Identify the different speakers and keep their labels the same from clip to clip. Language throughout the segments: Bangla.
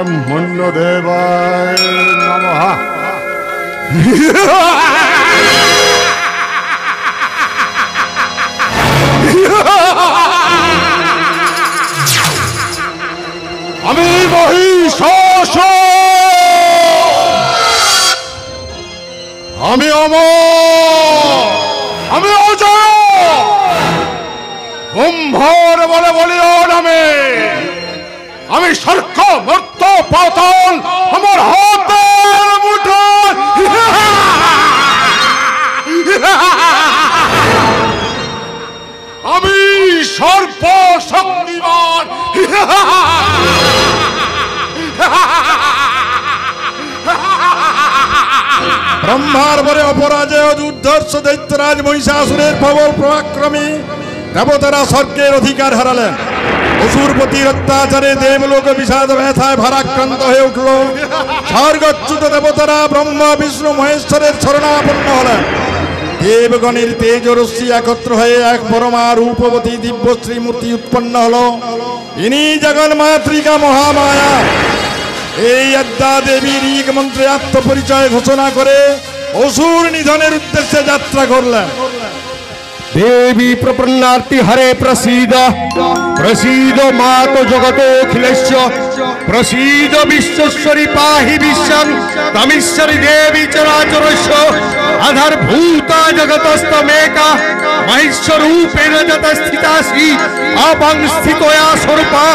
Speaker 1: ব্রহ্মণ্য দেবায় নমঃ। আমি মহিষাসুর, আমি অমর, আমি অজয়, কুম্ভর বলে বলিও নামে, আমি স্বর্গ মর্ত পাতাল আমার হাতের মুঠোয়। আমি সর্বশক্তিমান। ব্রহ্মার বরে অপরাজেয় দুর্ধর্ষ দৈত্যরাজ মহিষাসুরের প্রবল পরাক্রমী দেবতারা স্বর্গের অধিকার হারালেন। অসুরপতির অত্যাচারে দেবলোক বিষাদ ব্যথায় ভারাক্রান্ত হয়ে উঠল। স্বর্গচ্যুত দেবতারা ব্রহ্মা বিষ্ণু মহেশ্বরের শরণাপন্ন হলেন। দেবগণের তেজ রশ্মি একত্র হয়ে এক পরমা রূপবতী দিব্যশ্রী মূর্তি উৎপন্ন হলো। ইনি জগন্মাতৃকা মহামায়া। এই আদ্যা দেবীর ঋগ মন্ত্রে আত্মপরিচয় ঘোষণা করে অসুর নিধনের উদ্দেশ্যে যাত্রা করলেন।
Speaker 2: देवी प्रपन्नार्ति हरे प्रसीद प्रसीद मातो जगतोऽखिलस्य प्रसीद विश्वेश्वरी पाहि विश्वं तमीश्वरी देवी चराचरस्य आधारभूता जगतस्तमेका महेश्वरूपेण जतस्थितासि अवंस्थितया स्वरूपा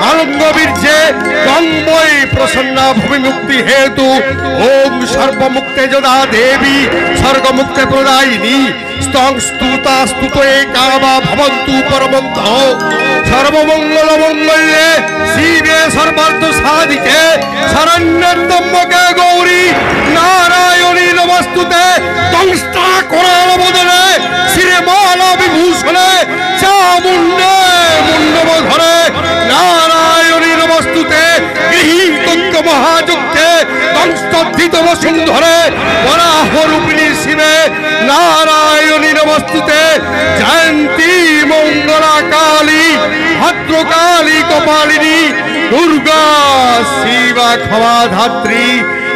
Speaker 2: आनन्दवीर्ये तन्मयी प्रसन्ना भूमिमुक्ति हेतु ओम सर्वमुक्ते जदा देवी स्वर्गमुक्ते प्रदायिनी स्तং स्तुता स्तुतो एकावा भवन्तु परमन्तो सर्वमंगल मंगल्ये शिवे सर्वार्थ साधिके शरण्यत्वम्बके गौरी नारायणी नमस्तुते तंस्ता कोरालवदने श्रीमाला विभूषणे चामुण्डे मुण्डमधरे नारायणी नमस्तुते गृहीतज्ञ महायज्ञे तंस्तद्धित वसुन्धरे वराहरूपिणी शिवे नारायणी नमस्तुते जयंती मंगला काली भद्रकाली कपालिनी दुर्गा शिवा क्षमाधात्री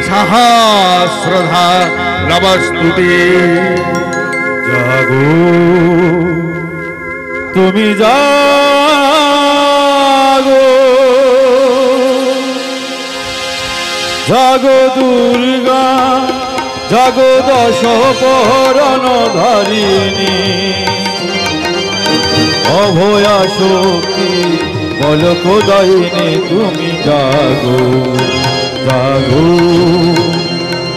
Speaker 2: सहस्रधा नमस्तुते।
Speaker 3: जागो तुमी जागो जागो दुर्गा जागो दश पहरन धारिणी अभया शक्ति बलकदायिनी तुमी जागो जागो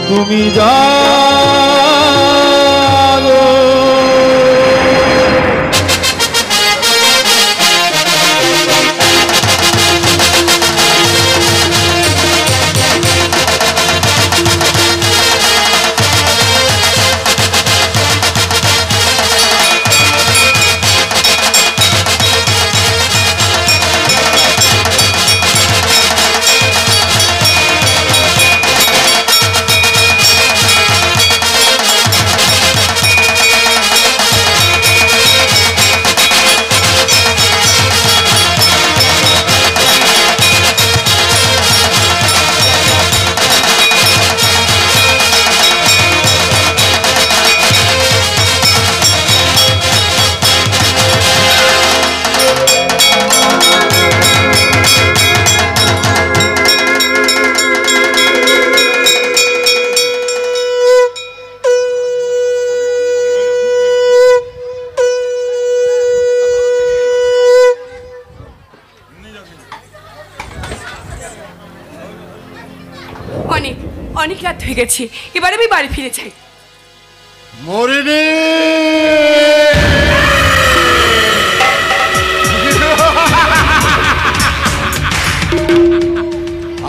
Speaker 3: तुमी जागो।
Speaker 4: অনেক রাত হয়ে গেছে, এবার আমি বাড়ি ফিরে যাই।
Speaker 1: মরিনি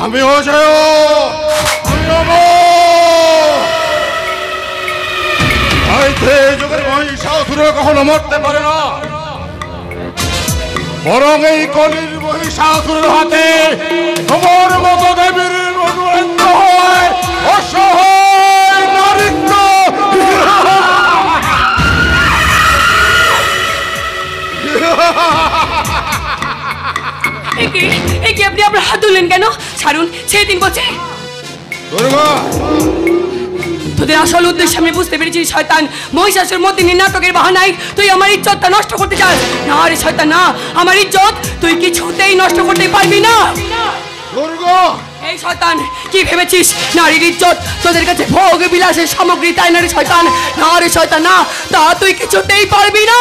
Speaker 1: আমি অজয়, আমি যুগের মহিষাসুর কখনো মরতে পারে না, বরং এই কলির মহিষাসুরের হাতে তোমার মতো দেবীর মধুরেন্দ্র হয় অসহায় নারীত্ব।
Speaker 4: একে আপনি আপনার হাত তুললেন কেন? ছাড়ুন, ছেড়ে দিন বলছি।
Speaker 2: দুর্গা,
Speaker 4: তোদের আসল উদ্দেশ্য আমি বুঝতে পেরেছি। শয়তান, মহিষাসুর মধ্যে নাটকের বাহানায় তুই আমার ইজ্জতটা নষ্ট করতে চাস। না রে শয়তান, না, আমার ইজ্জত তুই কিছুতেই নষ্ট করতে পারবি না।
Speaker 2: দুর্গা,
Speaker 4: এই শয়তান, কি ভেবেছিস নারীর ইজ্জত তোদের কাছে ভোগ বিলাসের সামগ্রী, তাই না রে শয়তান? না রে শয়তান, না, তা তুই কিছুতেই পারবি না।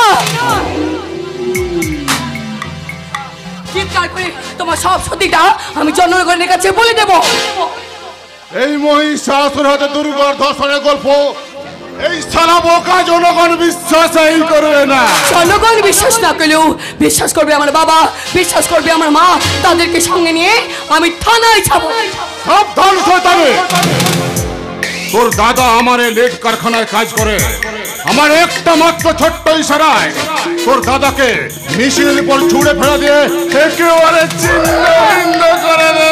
Speaker 4: চিৎকার করে তোমার সব সত্যিটা আমি জনগণের কাছে বলে দেব।
Speaker 2: এই মহিষাসুর হাতে দুর্গার ধর্ষণের গল্প এই সারা বোকা জনগণ বিশ্বাসই করবে না।
Speaker 4: জনগণ বিশ্বাস না করলেও বিশ্বাস করবে আমার বাবা, বিশ্বাস করবে আমার মা। তাদেরকে সঙ্গে নিয়ে আমি থানায় যাব।
Speaker 2: সাবধান শয়তানে, তোর দাদা আমার এই লেট কারখানায় কাজ করে। আমার একটা মাত্র ছোট্ট ইশারায় তোর দাদাকে মিশিলের উপর ছুঁড়ে ফেলে দিয়ে একেবারে ছিন্ন করে দে।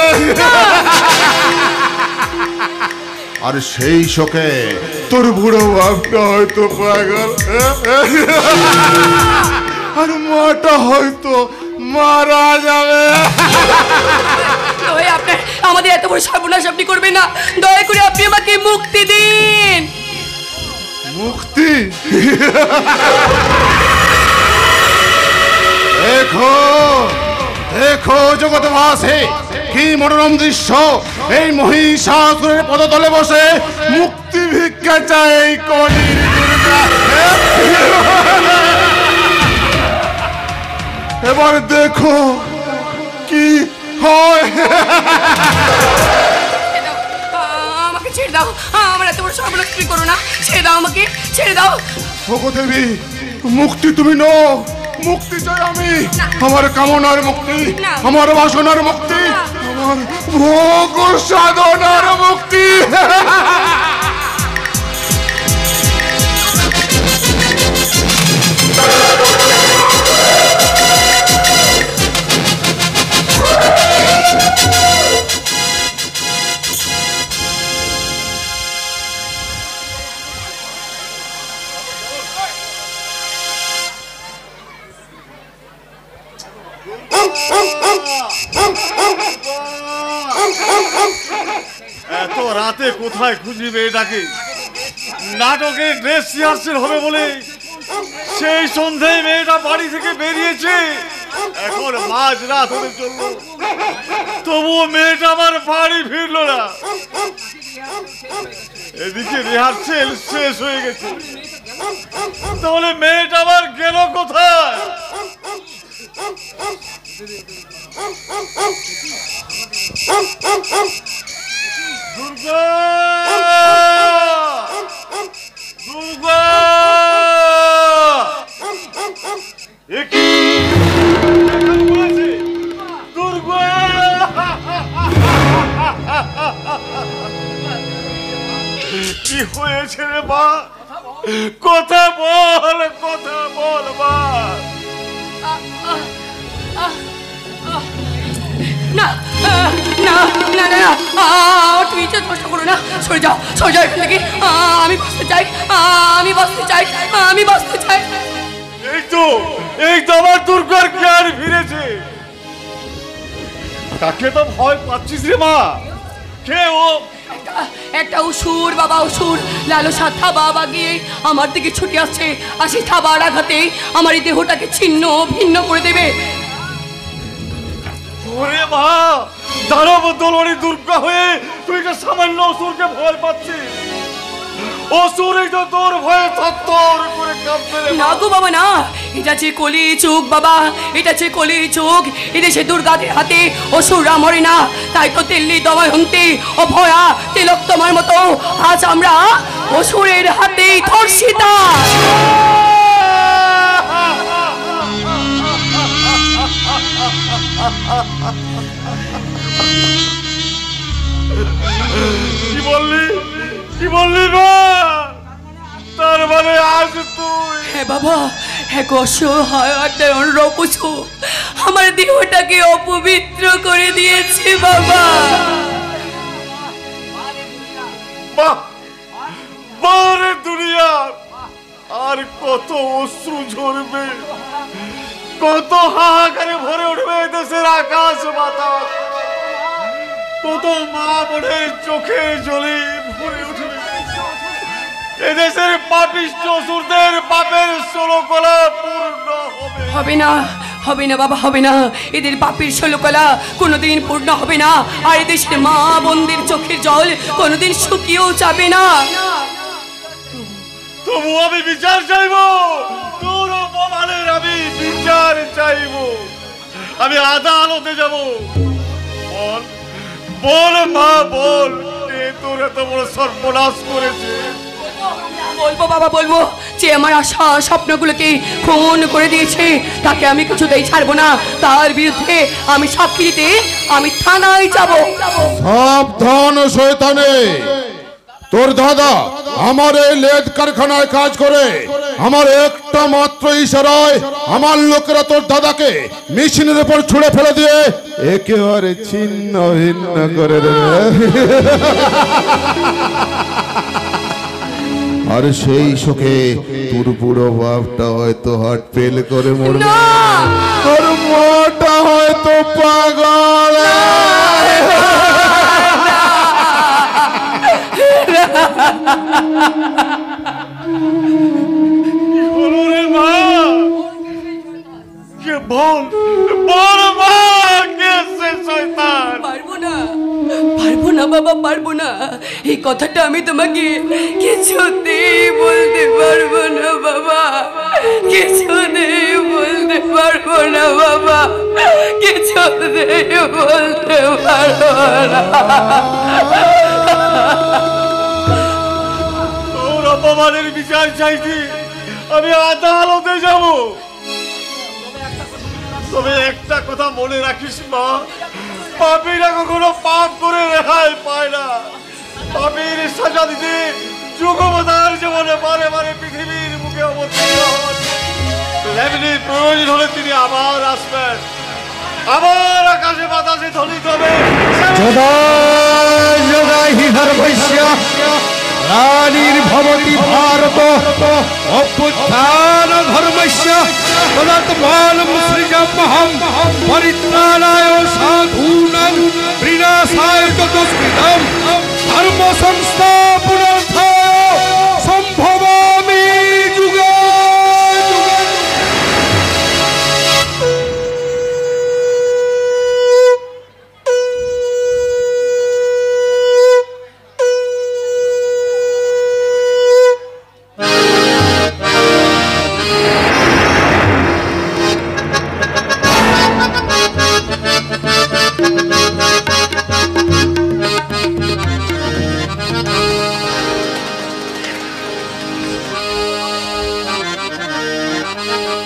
Speaker 2: আর সেই শোকে তোর বুড়ো বাপটা হয়তো পাগল, আর মাটা হয়তো মারা যাবে।
Speaker 4: আপনার আমাদের এত বড় সর্বনাশ আপনি করবেন না। দয়া করে আপনি আমাকে মুক্তি দিন।
Speaker 2: মুক্তি? দেখো দেখো জগৎবাসী, কি মনোরম দৃশ্য! এই মহিষাসুরের পদতলে বসে মুক্তি ভিক্ষা চায় এই কলির দুর্গা। এবার দেখো কি হয়।
Speaker 4: আমাকে ছেড়ে দাও, আমার এত বড় সর্বনাশ তুমি করো না। ছেড়ে দাও আমাকে, ছেড়ে দাও।
Speaker 2: ওগো দেবী, মুক্তি তুমি নও, মুক্তি চাই আমি। আমার কামনার মুক্তি, আমার বাসনার মুক্তি, আমার ভোগ সাধনার মুক্তি।
Speaker 5: এত রাতে কোথায় খুঁজি মেয়েটাকে? নাটকে ড্রেস রিহার্সেল হবে বলে সেই সন্ধ্যায় মেয়েটা বাড়ি থেকে বেরিয়েছে। এখন মাঝ রাত হতে চললো, তবুও মেয়েটা আমার বাড়ি ফিরলো না। এদিকে রিহার্সেল শেষ হয়ে গেছে, তাহলে মেয়েটা আবার গেল কোথায়? দুর্গা, দুর্গা, দুর্গা, কি হয়েছে রে মা? কথা বল, কথা বল মা।
Speaker 4: না না না না, তুমি ইজ্জত নষ্ট করো না। সরে যাও, সরে যাও এখান থেকে। আমি বাঁচতে চাই, আমি বাঁচতে চাই, আমি বাঁচতে চাই।
Speaker 5: এই তো আমার দুর্গার জ্ঞান ফিরেছে। তাকে তো ভয় পাচ্ছিস রে মা? কে ও?
Speaker 4: একটা অসুর বাবা, অসুর লালসা থাবা বাগিয়ে আমার দিকে ছুটে আসছে। আর সেই থাবার আঘাতে আমার এই দেহটাকে ছিন্ন ভিন্ন করে দেবে।
Speaker 5: ওরে মা, দানব দলরি দুর্গা হয়ে তুই যে সামান্য অসুরকে ভয় পাচ্ছিস। অসুরই তো তোর ভয়ে থরথর করে কাঁপছে রে।
Speaker 4: না গো বাবা না, এটা যে কলি যুগ বাবা, এটা যে কলি যুগ। এদেশে দুর্গাদের হাতে অসুররা মরে না, তাই তো দিল্লি দময়ন্তী ও ভয়া তিলক তোমার মতো আজ আমরা অসুরের হাতেই ধর্ষিতা।
Speaker 5: কি বললি, কি বললি মা? তার মানে আজ তুই?
Speaker 4: হ্যাঁ বাবা, এক অসহায় রকছু আমার দেহটাকে অপবিত্র করে দিয়েছে বাবা।
Speaker 5: বারে দুনিয়া, আর কত অশ্রু ঝরবে, কত হাহাকারে ভরে উঠবে দেশের আকাশ বাতাস। কত মা বোনের চোখে জলে ভরে উঠবে। এদেশের পাপিষ্ঠ অসুরদের পাপের ষোলকলা পূর্ণ হবে।
Speaker 4: হবে না, হবে না বাবা, হবে না। এদের পাপের ষোলকলা কোনোদিন পূর্ণ হবে না। আর এদেশের মা বোনদের চোখের জল কোনোদিন শুকিয়েও যাবে না।
Speaker 5: তবু আমি বিচার চাইব, তোর অপমানের আমি বিচার চাইব। আমি আদালতে যাব। বল বল মা বল, কে তোর এত বড় সর্বনাশ করেছে?
Speaker 4: বলবো বাবা, বলবো যে আমার আশা স্বপ্নগুলোকে খুন করে দিয়েছে, তাকে আমি কিছুতেই ছাড়বো না। তার বিরুদ্ধে আমি সাক্ষী দিতে আমি থানায় যাব।
Speaker 2: সাবধান শয়তানে, তোর দাদা আমার এই লেদ কারখানায় কাজ করে। আমার একটা মাত্র ইশারায় আমার লোকেরা তোর দাদাকে মেশিনের উপর ছুঁড়ে ফেলে দিয়ে একেবারে ছিন্ন ভিন্ন করে দেবে। আর সেই শোকে তোর পুরো বাপটা হয়তো হার্ট ফেল করে মরবে, তোর মাটা হয়তো পাগল।
Speaker 5: বল বল মা, কে সে শয়তান?
Speaker 4: পারবো না, পারবো না বাবা, পারবো না। এই কথাটা আমি তোমাকে কিছুতেই বলতে পারবো না বাবা, কিছুতেই বলতে পারবো না বাবা, কিছুতেই বলতে পারবো না।
Speaker 5: তোর অপমানের বিচার চাইছি, আমি আদালতে যাব। তবে একটা কথা মনে রাখিস মা, পাপীরা কখনো পাপ করে রেহাই পায় না। পাপীর সাজা দিতে যুগবতার জীবনে বারে বারে পৃথিবীর মুখে অবতীর্ণ হন। তেমনি প্রয়োজন হলে তিনি আবার আসবেন, আবার আকাশে বাতাসে ধ্বনিত হবে
Speaker 3: রানীর্ভবতি ভারত অভ্যুত্থান ধর্মস্য তদাত্মানম সৃজমহম পরিত্রাণায় সাধূনাং বিনাশায় চ দুষ্কৃতম ধর্ম সংস্থাপনার্থায় সম্ভবামি যুগে যুগে।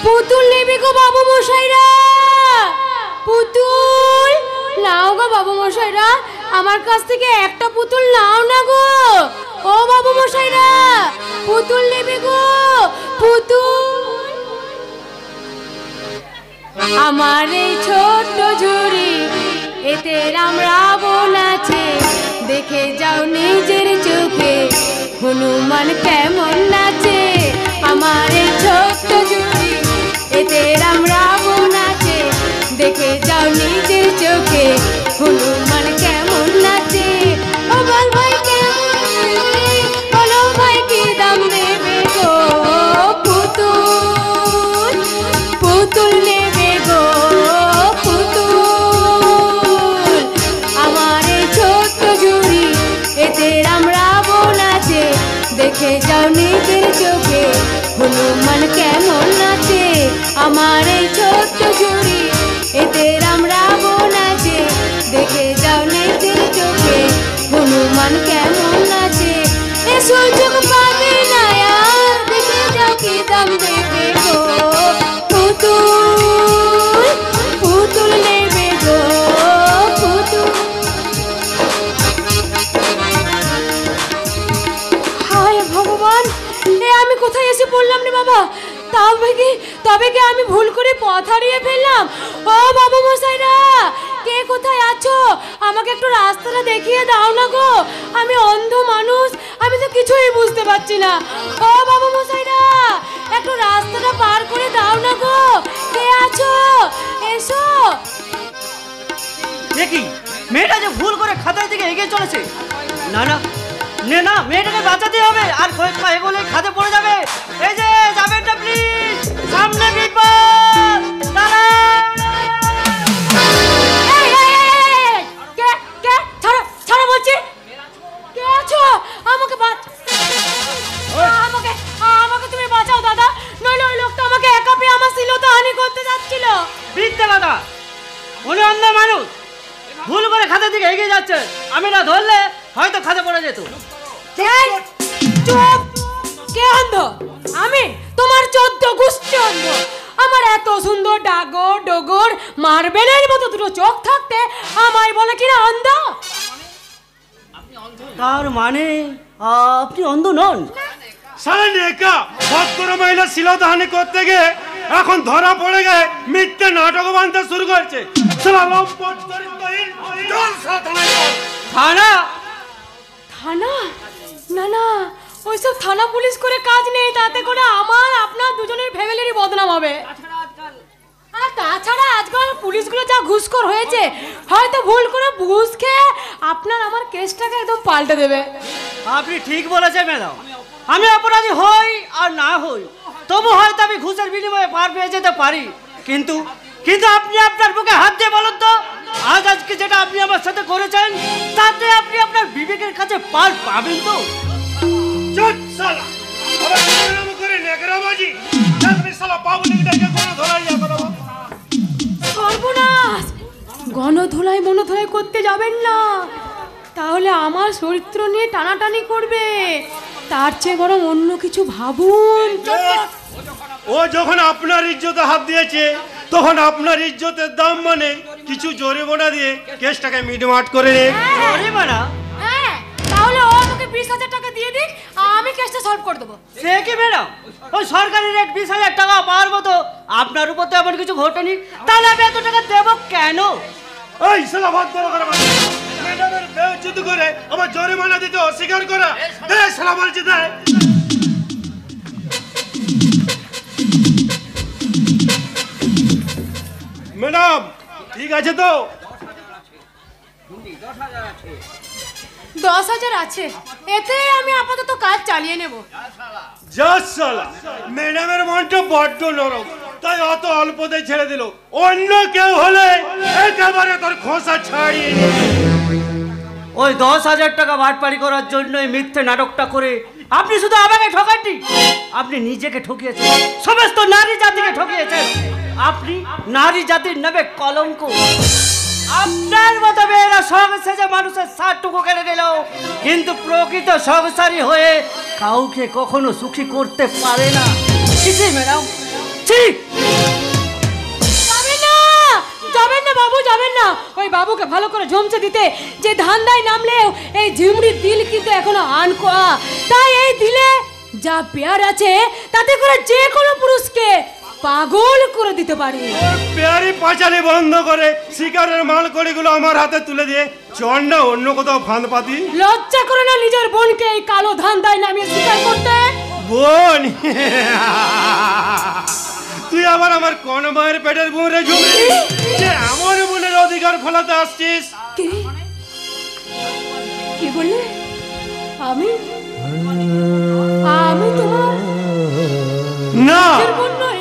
Speaker 6: পুতুল নেবে গো বাবু মশাইরা, পুতুল নাও গো বাবু মশাইরা, আমার কাছ থেকে একটা পুতুল নাও না গো। ও বাবু মশাইরা, পুতুল নেবে গো, পুতুল। আমার এই ছোট্ট ঝুড়ি এতে রাম রাবণ আছে, দেখে যাও নিজের চোখে হনুমান কেমন নাচে। আমার এই ছোট্ট ঝুড়ি এতে রাম রাবণ আছে, দেখে যাও নিজের চোখে হনুমান কেমন নাচে। ও বল ভাই কেমন দেবে, বলো ভাই কি দাম দেবে গো, পুতুল পুতুল নেবে গো, পুতুল। আমার এই ছোট্ট ঝুড়ি এতে রাম রাবণ আছে, দেখে যাও নিজের চোখে হনুমান কেমন নাচে। আমার এই ছোট্ট ঝুড়ি এতে রাম রাবণ আছে, দেখে যাও নিজের চোখে হনুমান কেমন নাচে। এ সুযোগ পাবে না আর, দেখে যাও কি দাম দেবে গো, পুতুল পুতুল নেবে গো, পুতুল। হায় ভগবান, এ আমি কোথায় এসে পড়লাম রে বাবা? তবে কি আমি ভুল করে পথ হারিয়ে ফেললাম? ও বাবু মশাইরা, কে কোথায় আছো? আমাকে একটু রাস্তাটা দেখিয়ে দাও না গো, আমি অন্ধ মানুষ, আমি তো কিছুই বুঝতে পারছি না। ও বাবু মশাইরা, একটু রাস্তাটা পার করে দাও না গো, কে আছো? এসো।
Speaker 7: দেখি মেয়েটা যে ভুল করে খাতার দিকে এগিয়ে চলেছে। না না না, মেয়েটাকে বাঁচাতে হবে, আর কয়েক পা এগোলে খাতে পড়ে যাবে। এই যে যাবেন না প্লিজ, সামনে বিপদ।
Speaker 6: ছাড়ো বলছি, কে আছো? আমাকে আমাকে তুমি বাঁচাও দাদা, নইলে ওই লোকটা আমাকে একা পেয়ে আমার শিলতা হানি করতে যাচ্ছিল।
Speaker 7: বিদ্যা দাদা, উনি অন্ধ মানুষ, ভুল করে খাতের দিকে এগিয়ে যাচ্ছে। আমি না ধরলে হয়তো খাতে পড়ে যেত।
Speaker 6: চুপ! কে অন্ধ? আমি? তোমার 14 গোষ্ঠী অন্ধ। আমার এত সুন্দর ডাগর ডগর মার্বেলের মতো দুটো চোখ থাকতে আমায় বলে কিনা অন্ধ?
Speaker 7: তার মানে আপনি অন্ধ নন?
Speaker 3: সারা নেকা ভদ্র মহিলা শিলদাহানি করতে গিয়ে এখন ধরা পড়ে গিয়ে মিথ্যে নাটক বানতে শুরু করছে।
Speaker 7: থানা?
Speaker 6: থানা? না না, ওইসব থানা পুলিশ করে কাজ নেই, তাতে করে আমার আপনার দুজনের ফ্যামিলিরই বদনাম হবে। আর তাছাড়া আজকাল পুলিশগুলো যা ঘুষখোর হয়েছে, হয়তো ভুল করে ঘুষ খেয়ে আপনার আমার কেসটাকে একদম পাল্টে দেবে।
Speaker 7: আপনি ঠিক বলেছেন ম্যাডাম, আমি অপরাধী হই আর না হই, তবু হয়তো আমি ঘুষের বিনিময়ে পার পেয়ে যেতে পারি। কিন্তু কিন্তু আপনি আপনার বুকে হাত দিয়ে বলুন তো, আজকে যেটা আপনি আমার সাথে করেছেন, তাতে আপনি আপনার বিবেকের কাছে পার পাবেন তো?
Speaker 3: চুপ শালা, আবার নাম করে নেগরাবাজি, তুমি শালা বাবুলিটাকে কোন ধরাই যা করো।
Speaker 6: সর্বনাশ! গণধোলাই মনোধোলাই করতে যাবেন না, তাহলে আমার চরিত্র নিয়ে টানাটানি করবে। তার চেয়ে বরং অন্য কিছু ভাবুন।
Speaker 3: ও যখন আপনার ইজ্জতে হাত দিয়েছে, তখন আপনার ইজ্জতের দাম মানে কিছু জরিমানা দিয়ে কেসটাকে মিটমাট করে নে।
Speaker 7: জরিমানা?
Speaker 6: হ্যাঁ, তাহলে ও আমাকে 20,000 টাকা দিয়ে দিক, আমি কেসটা সলভ করে দেবো।
Speaker 7: সে কি ম্যাডাম, ওই সরকারি রেট 20,000 টাকা পাওয়ার মতো আপনার উপর তো এমন কিছু ঘটেনি, তাহলে আমি এত টাকা দেবো কেন?
Speaker 3: এই শালা ভদ্র করে ম্যাডামের বেইজ্জতি করে আবার জরিমানা দিতে অস্বীকার করা, এই শালা বলছি তাই। ম্যাডাম ঠিক আছে তো?
Speaker 6: 10,000 আছে, এতে আমি আপাতত কাজ চালিয়ে নেব।
Speaker 3: যা শালা, ম্যাডামের মনটা বড্ড নরম, তাই অত অল্পতে ছেড়ে দিল। অন্য কেউ হলে একেবারে তোর খোসা ছাড়িয়ে নিত।
Speaker 7: ওই 10,000 টাকা বাটপাড়ি করার জন্য এই মিথ্যে নাটকটা করে আপনি শুধু আমাকে ঠকাননি, আপনি নিজেকে ঠকিয়েছেন, সমস্ত নারী জাতিকে ঠকিয়েছেন। আপনি নারী জাতির নামে কলঙ্ক। আপনার মতো মেয়েরা সংসারে মানুষের সারটুকু কেড়ে নিল, কিন্তু প্রকৃত সংসারী হয়ে কাউকে কখনো সুখী করতে পারে না। ম্যাডাম ঠিক
Speaker 6: যাবেন না বাবু, যাবেন না। ওই বাবুকে ভালো করে জমছে দিতে যে ধান্দায় নামলেও এই ঝিমড়ির দিল কিন্তু এখনো আনকোয়া। তাই এই দিলে যা পেয়ার আছে, তাতে করে যে কোনো পুরুষকে পাগল করে দিতে পারে।
Speaker 3: পেয়ারি পাঁচালি বন্ধ করে শিকারের মাল কড়িগুলো আমার হাতে তুলে দিয়ে চল না অন্য কোথাও ফাঁদ পাতি।
Speaker 6: লজ্জা করে না নিজের বোনকে এই কালো ধান্দায় নামিয়ে শিকার করতে?
Speaker 3: বোন? তুই আবার আমার কোন মায়ের পেটের বোন ঝুমরি যে আমার বোনের অধিকার ফলাতে আসছিস?
Speaker 6: কি বললে? আমি তোমার
Speaker 3: না,
Speaker 6: নিজের বোন নই।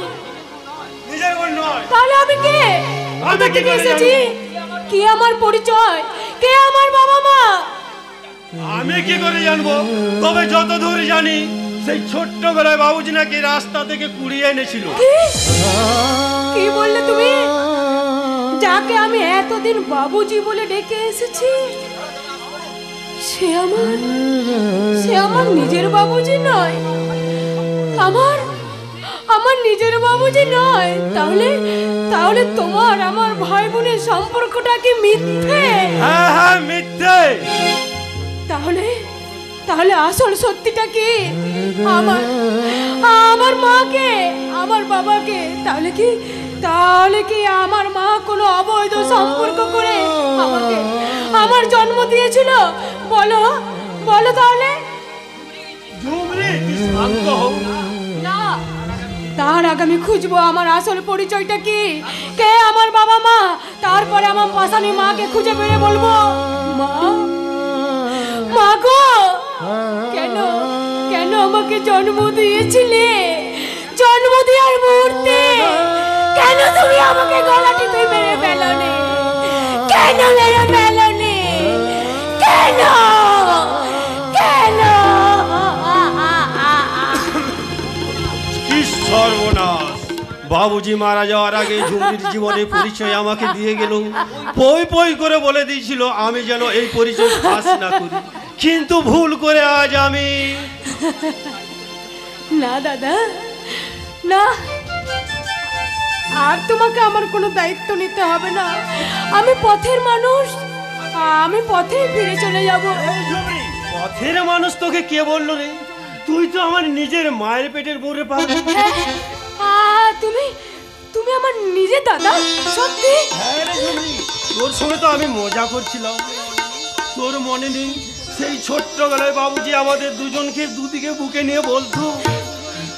Speaker 3: নিজের বোন নয়।
Speaker 6: তাহলে আমি কে?
Speaker 3: আমি কি করে
Speaker 6: এসেছি? কে আমার পরিচয়? কে আমার বাবা মা?
Speaker 3: আমি কি করে জানবো? তবে যতদূর জানি, সেই ছোট্টবেলায় বাবুজি নাকি রাস্তা থেকে কুড়িয়ে এনেছিল।
Speaker 6: কি বললে তুমি? যাকে আমি এতদিন বাবুজি বলে ডেকে এসেছি, সে আমার নিজের বাবুজি নয়। আমার নিজের বাবুজি নয়। তাহলে তোমার আমার ভাই বোনের সম্পর্কটা কি মিথ্যে?
Speaker 3: হ্যাঁ মিথ্যে।
Speaker 6: তাহলে আসল সত্যিটা কি? আমার মাকে, আমার বাবাকে, তাহলে কি আমার মা কোনো অবৈধ সম্পর্ক করে আমার জন্ম দিয়েছিল? বলো তাহলে।
Speaker 3: ঝুমরি, তুই শান্ত হও।
Speaker 6: না, তার আগে আমি খুঁজবো আমার আসল পরিচয়টা কি, কে আমার বাবা মা। তারপরে আমার পাশানি মাকে খুঁজে বেড়ে বলবো, মা, মা গো, কেন কেন আমাকে জন্ম দিয়েছিলে? জন্ম দেওয়ার মুহূর্তে কেন তুমি আমাকে গলা টিপে মেরে ফেললে? কেন মেরে ফেললে? কেন কেন?
Speaker 3: কি সর্বনাশ! বাবুজি মারা যাওয়ার আগে ঝুমরির জীবনের পরিচয় আমাকে দিয়ে গেল। পই পই করে বলে দিয়েছিল আমি যেন এই পরিচয় ফাঁস না করি, কিন্তু ভুল করে আজ আমি।
Speaker 6: না দাদা, না, আর তোমাকে আমার কোনো দায়িত্ব নিতে হবে না। আমি পথের মানুষ, আমি পথে ফিরে চলে যাব।
Speaker 3: পথের মানুষ তোকে কে বললো রে? তুই তো আমার নিজের মায়ের পেটের বোরে পাবি।
Speaker 6: তুমি তুমি আমার নিজের দাদা? সত্যি?
Speaker 3: হ্যাঁ রে ঝুমরি, তোর সঙ্গে তো আমি মজা করছিলাম। তোর মনে নেই সেই ছোট্ট বেলায় বাবুজি আমাদের দুজনকে দুদিকে বুকে নিয়ে বলতো,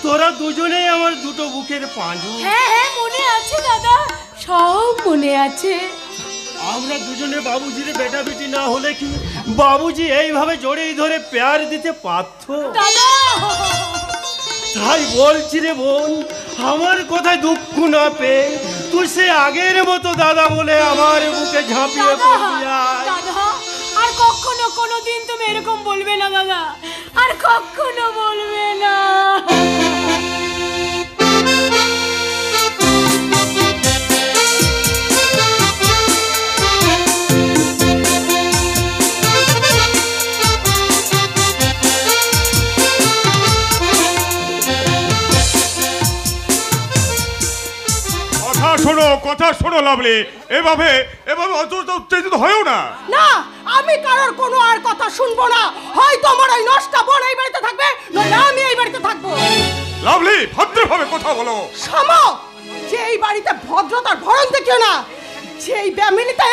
Speaker 3: তোরা দুজনেই আমার দুটো বুকের পাঁজু।
Speaker 6: হ্যাঁ হ্যাঁ, মনে আছে দাদা, সব মনে আছে।
Speaker 3: আমরা দুজনে বাবুজির বেটা বেটি না হলে কি বাবুজি এইভাবে জড়িয়ে ধরে প্যার দিতে পারত?
Speaker 6: দাদা,
Speaker 3: তাই বলছি রে বোন, আমার কথায় দুঃখ না পেয়ে তুই সে আগের মতো দাদা বলে আমার বুকে ঝাঁপিয়ে পড়বি।
Speaker 6: দাদা, আর কখনো কোনোদিন তুমি এরকম বলবে না দাদা, আর কখনো বলবে না।
Speaker 2: কথা শোনো লাভলি, এভাবে এভাবে উত্তেজিত হয়েও না।
Speaker 6: না, আমি কারোর কোনো আর কথা শুনবো না। হয়তো আমার ওই নষ্টা বোন এই বাড়িতে থাকবে, নইলে আমি এই বাড়িতে থাকবো।
Speaker 2: লাভলি, ভদ্রভাবে কথা বলো।
Speaker 6: থামো! যে এই বাড়িতে ভদ্রতার ভরণ দেখিও না। যেই ফ্যামিলিতে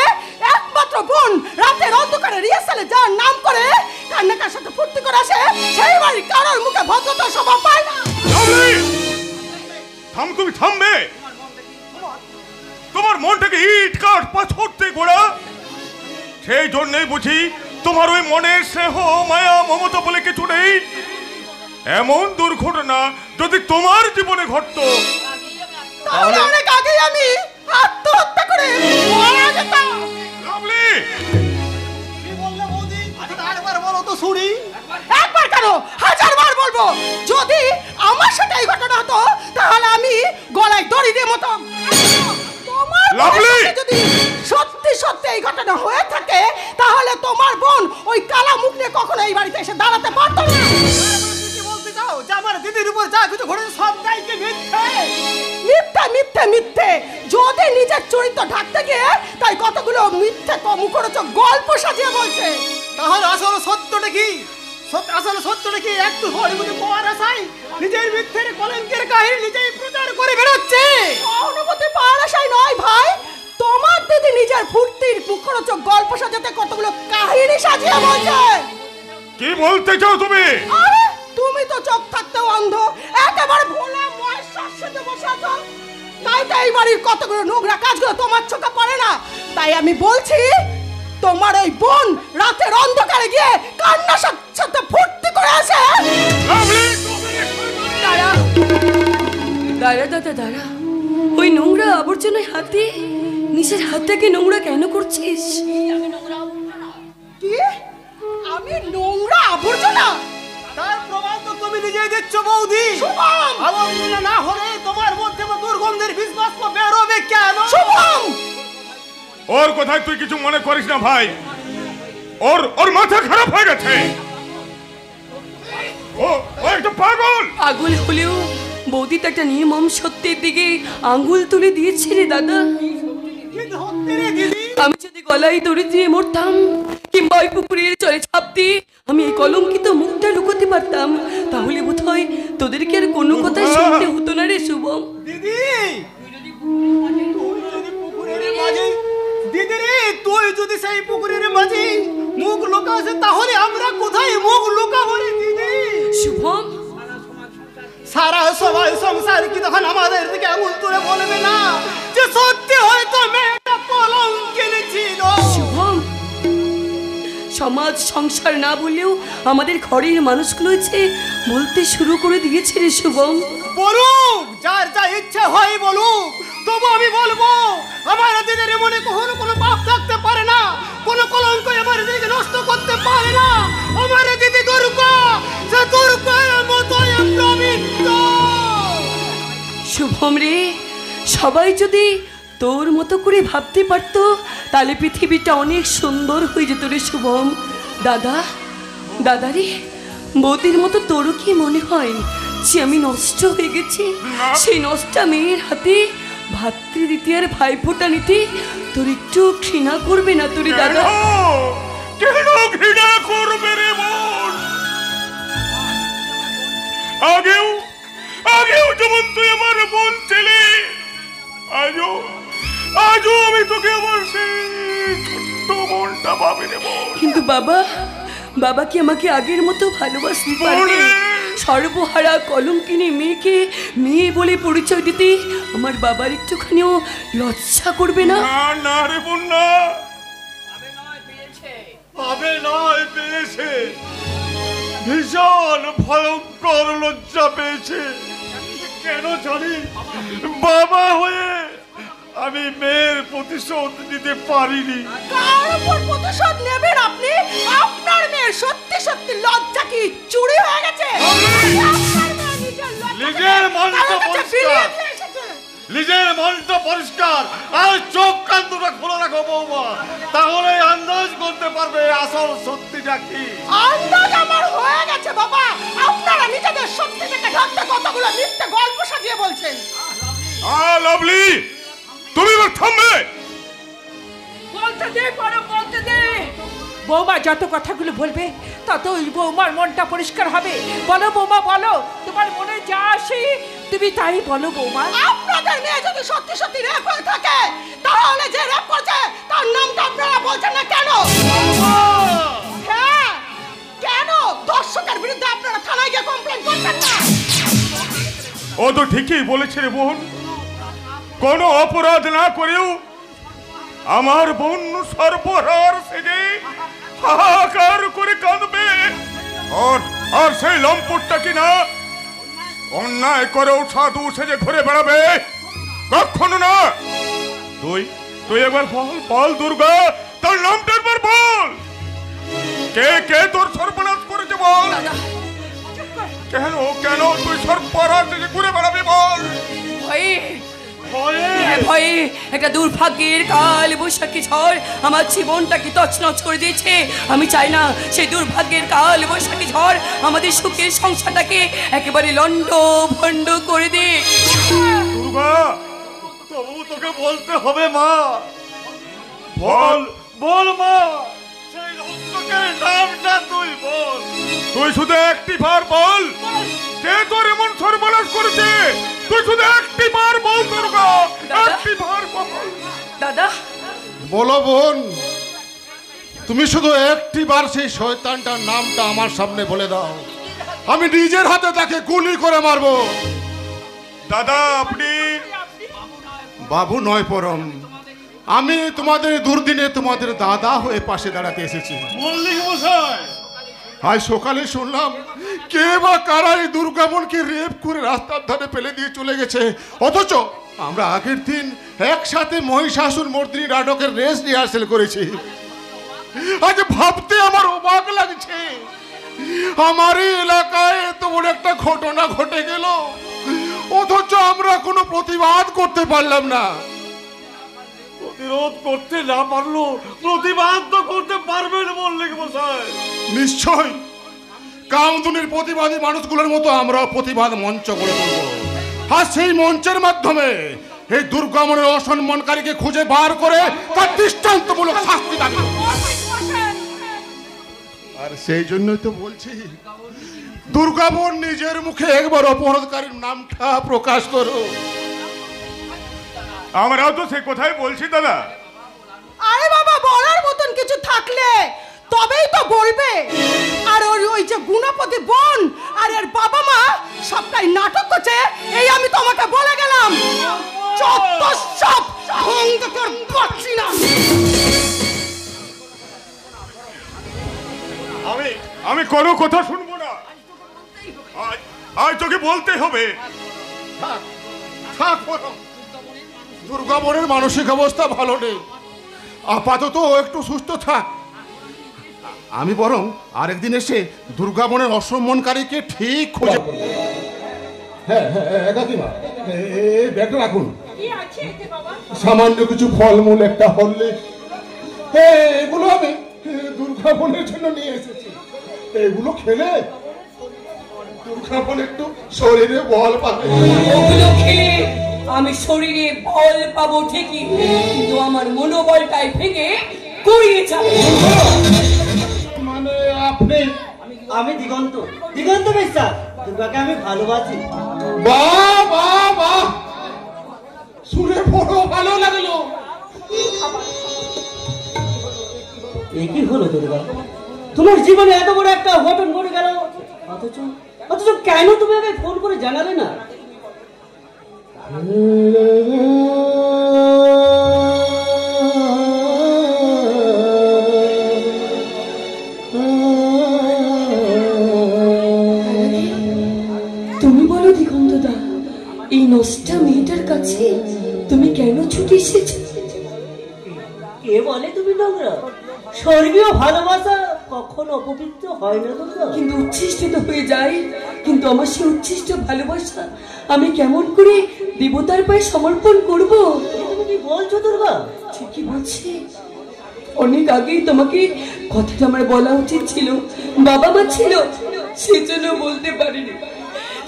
Speaker 6: একমাত্র বোন রাতের অন্ধকারে রিহার্সালে যাওয়ার নাম করে কান্নাকার সাথে ফুর্তি করে আসে, সেই বাড়ির কারোর মুখে ভদ্রতার স্বভাব পায় না।
Speaker 2: লাভলি, তুমি থামবে? তোমার মনটাকে ইট কাঠ পাথরতে গোড়া, সেই জন্যই বুঝি তোমার ওই মনের স্নেহ মায়া মমতা বলে কিছু নেই। এমন দুর্ঘটনা যদি তোমার জীবনে ঘটতো
Speaker 6: তাহলে অনেক আগেই আমি আত্মহত্যা করে মারা যেতাম।
Speaker 2: লাভলি,
Speaker 3: কি বললে বৌদি? আরেকবার বলো তো শুনি।
Speaker 6: একবার কেন, হাজারবার বলবো। যদি আমার সাথে এই ঘটনা হতো তাহলে আমি গলায় দড়ি দিয়ে মতো। যদি সত্যি সত্যি এই ঘটনা হয়ে থাকে তাহলে তোমার বোন ওই কালা মুখ নিয়ে কখনো এই বাড়িতে এসে দাঁড়াতে পারতো না।
Speaker 3: বলতে চাও যে আমার দিদির উপর যা কিছু ঘটেছে সব দায়কে মিথ্যে?
Speaker 6: মিথ্যে মিথ্যে মিথ্যে। যদি নিজের চরিত্র ঢাকতে গিয়ে তাই কতগুলো মিথ্যে মুখরোচক গল্প সাজিয়ে বলছে।
Speaker 3: তাহলে আসলে সত্যটা কি? আসলে সত্যটা কি? একটু হরিগুলি পাওয়ার আশায় নিজের মিথ্যের কলঙ্কের কাহিনী নিজেই প্রচার করে বেরোচ্ছে।
Speaker 6: অনুমতি পাওয়ার আশায় নয় ভাই, তোমার দিদি নিজের ফুর্তির মুখরোচক গল্প সাজাতে কতগুলো কাহিনী সাজিয়ে বলছে।
Speaker 2: কি বলতে চাও তুমি?
Speaker 6: আরে তুমি তো চোখ থাকতেও অন্ধ, একেবারে ভোলা মহেশ্বর সেজে বসে আছো। তাই তো এই বাড়ির কতগুলো নোংরা কাজগুলো তোমার চোখে পড়ে না। তাই আমি বলছি তোমার ওই বোন রাতের অন্ধকারে গিয়ে কান্নার সাথে ফুর্তি করে আসে। দাঁড়া দাঁড়া দাদা দাঁড়া, ওই নোংরা আবর্জনায় হাতে নিজের হাত থেকে নোংরা কেন করছিস? কি? আমি নোংরা আবর্জনা?
Speaker 3: তার প্রমাণ তো তুমি নিজেই দিচ্ছ বৌদি।
Speaker 6: শুভম,
Speaker 3: আবর্জনা না হলে তোমার মধ্যে দুর্গন্ধের বীজবাষ্প বেরোবে কেন?
Speaker 6: শুভম,
Speaker 2: ওর কথায় তুই কিছু মনে করিস না ভাই, ওর মাথা খারাপ হয়ে গেছে। ও একটা পাগল।
Speaker 4: পাগল হলেও বৌদি তো একটা নির্মম সত্যের দিকে আঙ্গুল তুলে দিয়েছে রে দাদা। আমি যদি গলায় দড়ি দিয়ে মরতাম কিংবা ওই পুকুরের চলে ছাপ দিয়ে আমি এই কলঙ্কিত মুখটা লুকোতে পারতাম, তাহলে বোধ হয় তোদেরকে আর কোনো কথাই শুনতে হতো না রে শুভম।
Speaker 3: দিদি, দিদি রে, তুই যদি সেই পুকুরের মাঝে মুখ লুকাস তাহলে আমরা কোথায় মুখ লুকাবো রে দিদি?
Speaker 4: শুভম,
Speaker 7: সারা সবাই সংসার কি তখন আমাদের দিকে আঙুল তুলে বলবে না যে সত্যি হয়তো মেয়েটা কলঙ্কিনী ছিল?
Speaker 4: শুভম, সমাজ সংসার না বললেও আমাদের ঘরের মানুষগুলো যে বলতে শুরু করে দিয়েছে রে শুভম।
Speaker 7: বলুক, যার যা ইচ্ছে হয় বলুক, তবু আমি বলবো আমার দিদির মনে কখনো কোনো পাপ থাকতে পারে না, কোনো কলঙ্ক আমার দিদিকে নষ্ট করতে পারে না। আমার দিদি দুর্গা, সে দুর্গার মতোই প্রবৃত্ত।
Speaker 4: শুভম রে, সবাই যদি তোর মতো করে ভাবতে পারতো তাহলে পৃথিবীটা অনেক সুন্দর হয়ে যেত রে শুভম। দাদা, দাদা রে, বৌদির মতো তোরও কি মনে হয় যে আমি নষ্ট হয়ে গেছি? সেই নষ্টা মেয়ের হাতে ভাতৃ দিতে আর ভাইফোঁটা নিতে তোর একটু ঘৃণা করবে না তোর দাদা?
Speaker 2: কেন ঘৃণা করবে রে বোন? আগেও যেমন তুই আমার বোন ছেলে, আজও আমি তোকে আমার সেই ছোট্ট বোনটা ভাবি রে বোন।
Speaker 4: কিন্তু বাবা কি আমাকে আগের মতো ভালোবাসতে পারবে? সর্বহারা কলঙ্কিনী মেয়েকে মেয়ে বলে পরিচয় দিতে আমার বাবার একটুখানিও লজ্জা করবে না?
Speaker 2: না রে বোন, না।
Speaker 5: পাবে নয়, পেয়েছে, ভীষণ ভয়ঙ্কর লজ্জা পেয়েছে। কেন জানি? বাবা হয়ে আমি মেয়ের প্রতিশোধ নিতে পারিনি।
Speaker 8: কার উপর প্রতিশোধ নেবেন আপনি? আপনার মেয়ের সত্যি সত্যি লজ্জা কি চুরি হয়ে গেছে?
Speaker 5: নিজের মনটা পরিষ্কার, নিজের মনটা পরিষ্কার আর চোখ কান দুটো খোলা রাখো বৌমা, তাহলে আন্দাজ করতে পারবে আসল সত্যিটা কি।
Speaker 8: আন্দাজ আমার হয়ে গেছে বাবা। আপনারা নিজেদের সত্যি থেকে ঢাকতে কতগুলো মিথ্যে গল্প সাজিয়ে বলছেন।
Speaker 2: লাভলি, তুমি এবার থামবে?
Speaker 8: বলতে দে, বলতে দে। বৌমা যত কথাগুলো বলবে তত ওই বৌমার মনটা পরিষ্কার হবে। বলো বৌমা, বলো, তোমার মনে যা আসে তুমি তাই বলো বৌমা। আপনাদের মেয়ে যদি সত্যি সত্যি রেপ হয়ে থাকে তাহলে যে রেপ করছে তার নামটা আপনারা বলছেন না কেন? হ্যাঁ, কেন দর্শকের বিরুদ্ধে আপনারা থানায় গিয়ে কমপ্লেন করছেন না?
Speaker 2: ও তো ঠিকই বলেছে রে বোন, কোনো অপরাধ না করেও আমার বোন সর্বহার সেজে হাহাকার করে কাঁদবে। আর সেই লম্পটটা কিনা অন্যায় করেও সাধু সেজে ঘুরে বেড়াবে? কখনো না। তুই একবার বল দুর্গা, তার নামটা একবার বল। কে তোর সর্বনাশ করেছে বল? কেন তুই সর্বহার সেজে ঘুরে বেড়াবি বল?
Speaker 4: ভয়ে একটা দুর্ভাগ্যের কাল বৈশাখী ঝড় আমার জীবনটাকে তছনছ করে দিয়েছে। আমি চাই না সেই দুর্ভাগ্যের কাল বৈশাখী ঝড় আমাদের সুখের সংসারটাকে একেবারে লন্ড ভন্ড করে দে।
Speaker 5: দুর্গা, তবু তোকে বলতে হবে মা। বল মা, সেই রক্তকের নামটা তুই বল।
Speaker 2: তুই শুধু একটি বার বল, কে তোর এমন সর্বনাশ করেছে? তুই শুধু একটি বার বল দুর্গা, একটি বার বল।
Speaker 4: দাদা,
Speaker 2: বলো বোন, তুমি শুধু একটি বার সেই শয়তানটার নামটা আমার সামনে বলে দাও, আমি নিজের হাতে তাকে গুলি করে মারবো। দাদা, আপনি বাবু নয় পরম, আমি তোমাদের দুর্দিনে তোমাদের দাদা হয়ে পাশে দাঁড়াতে এসেছি।
Speaker 5: মল্লিক মশাই,
Speaker 2: আজ সকালে শুনলাম কে বা কারা এই দুর্গামনকে রেপ করে রাস্তার ধারে ফেলে দিয়ে চলে গেছে, অথচ আমরা আগের দিন একসাথে মহিষাসুর মর্দিনী নাটকের রেস রিহার্সেল করেছি। আজ ভাবতে আমার অবাক লাগছে, আমারই এলাকায় এত বড় একটা ঘটনা ঘটে গেল, অথচ আমরা কোনো প্রতিবাদ করতে পারলাম না।
Speaker 5: প্রতিরোধ করতে না পারলো প্রতিবাদ তো করতে পারবেন মল্লিক মশাই।
Speaker 2: নিশ্চয় কামদুনির প্রতিবাদী মানুষগুলোর মতো আমরা প্রতিবাদ মঞ্চ গড়ে তুলব, আর সেই মঞ্চের মাধ্যমে এই দুর্গামনের অসম্মানকারীকে খুঁজে বার করে তার দৃষ্টান্তমূলক শাস্তি দাবি করব। আর সেই জন্যই তো বলছি, দুর্গামন নিজের মুখে একবার অপরাধকারীর নামটা প্রকাশ করো। আমরাও তো সে কথাই বলছি দাদা।
Speaker 8: আরে বাবা, বলার মতন কিছু থাকলে তবেই তো বলবে।
Speaker 4: আর ওই যে গুণপতি বোন আর এর বাবা মা সবটাই নাটক করছে, এই আমি তোমাকে বলে গেলাম। যত সব ভঙ্গ কর পাচ্ছি না।
Speaker 2: আমি কোনো কথা শুনবো না, আজ তোকে বলতে হবে। দুর্গা বোনের মানসিক অবস্থা ভালো নেই, আপাতত একটু সুস্থ থাক। আমি বরং আরেকদিন এসে দুর্গা বোনের অসম্মানকারীকে ঠিক খুঁজে। হ্যাঁ হ্যাঁ কাকিমা, এই ব্যাগটা রাখুন, সামান্য কিছু ফলমূল, একটা হরলিক্স, এগুলো আমি দুর্গা বোনের জন্য নিয়ে এসেছি। এগুলো খেলে দুর্গা বোন একটু শরীরে বল পাবে।
Speaker 4: ওগুলো খেলে আমি শরীরে বল পাবো ঠিকই, কিন্তু আমার মনোবলটাই ভেঙে গড়িয়ে যাবে।
Speaker 2: মানে আপনি?
Speaker 7: আমি দিগন্ত, দিগন্ত বিশ্বাস, দুর্গাকে আমি ভালোবাসি।
Speaker 2: বাহ বাহ বাহ, শুনে বড় ভালো লাগলো।
Speaker 7: এ কি হলো দুর্গা, তোমার জীবনে এত বড় একটা ঘটন ঘটে গেল, অথচ কেন তুমি আমাকে ফোন করে জানালে না?
Speaker 4: তুমি বলো দিগন্তদা, এই নষ্টা মেয়েটার কাছে তুমি কেন ছুটে এসেছো?
Speaker 7: কে বলে তুমি নোংরা? স্বর্গীয় ভালোবাসা কখনো অপবিত্র হয় না দুর্গা।
Speaker 4: কিন্তু উচ্ছিষ্ট হয়ে যায়, কিন্তু আমার সেই উচ্ছিষ্ট ভালোবাসা আমি কেমন করে দেবতার পায়ে সমর্পণ করব?
Speaker 7: তুমি কি বলছো দুর্গা?
Speaker 4: ঠিকই বলছি। অনেক আগেই তোমাকে কথাটা আমার বলা উচিত ছিল, বাবা মা ছিল সেজন্য বলতে পারিনি।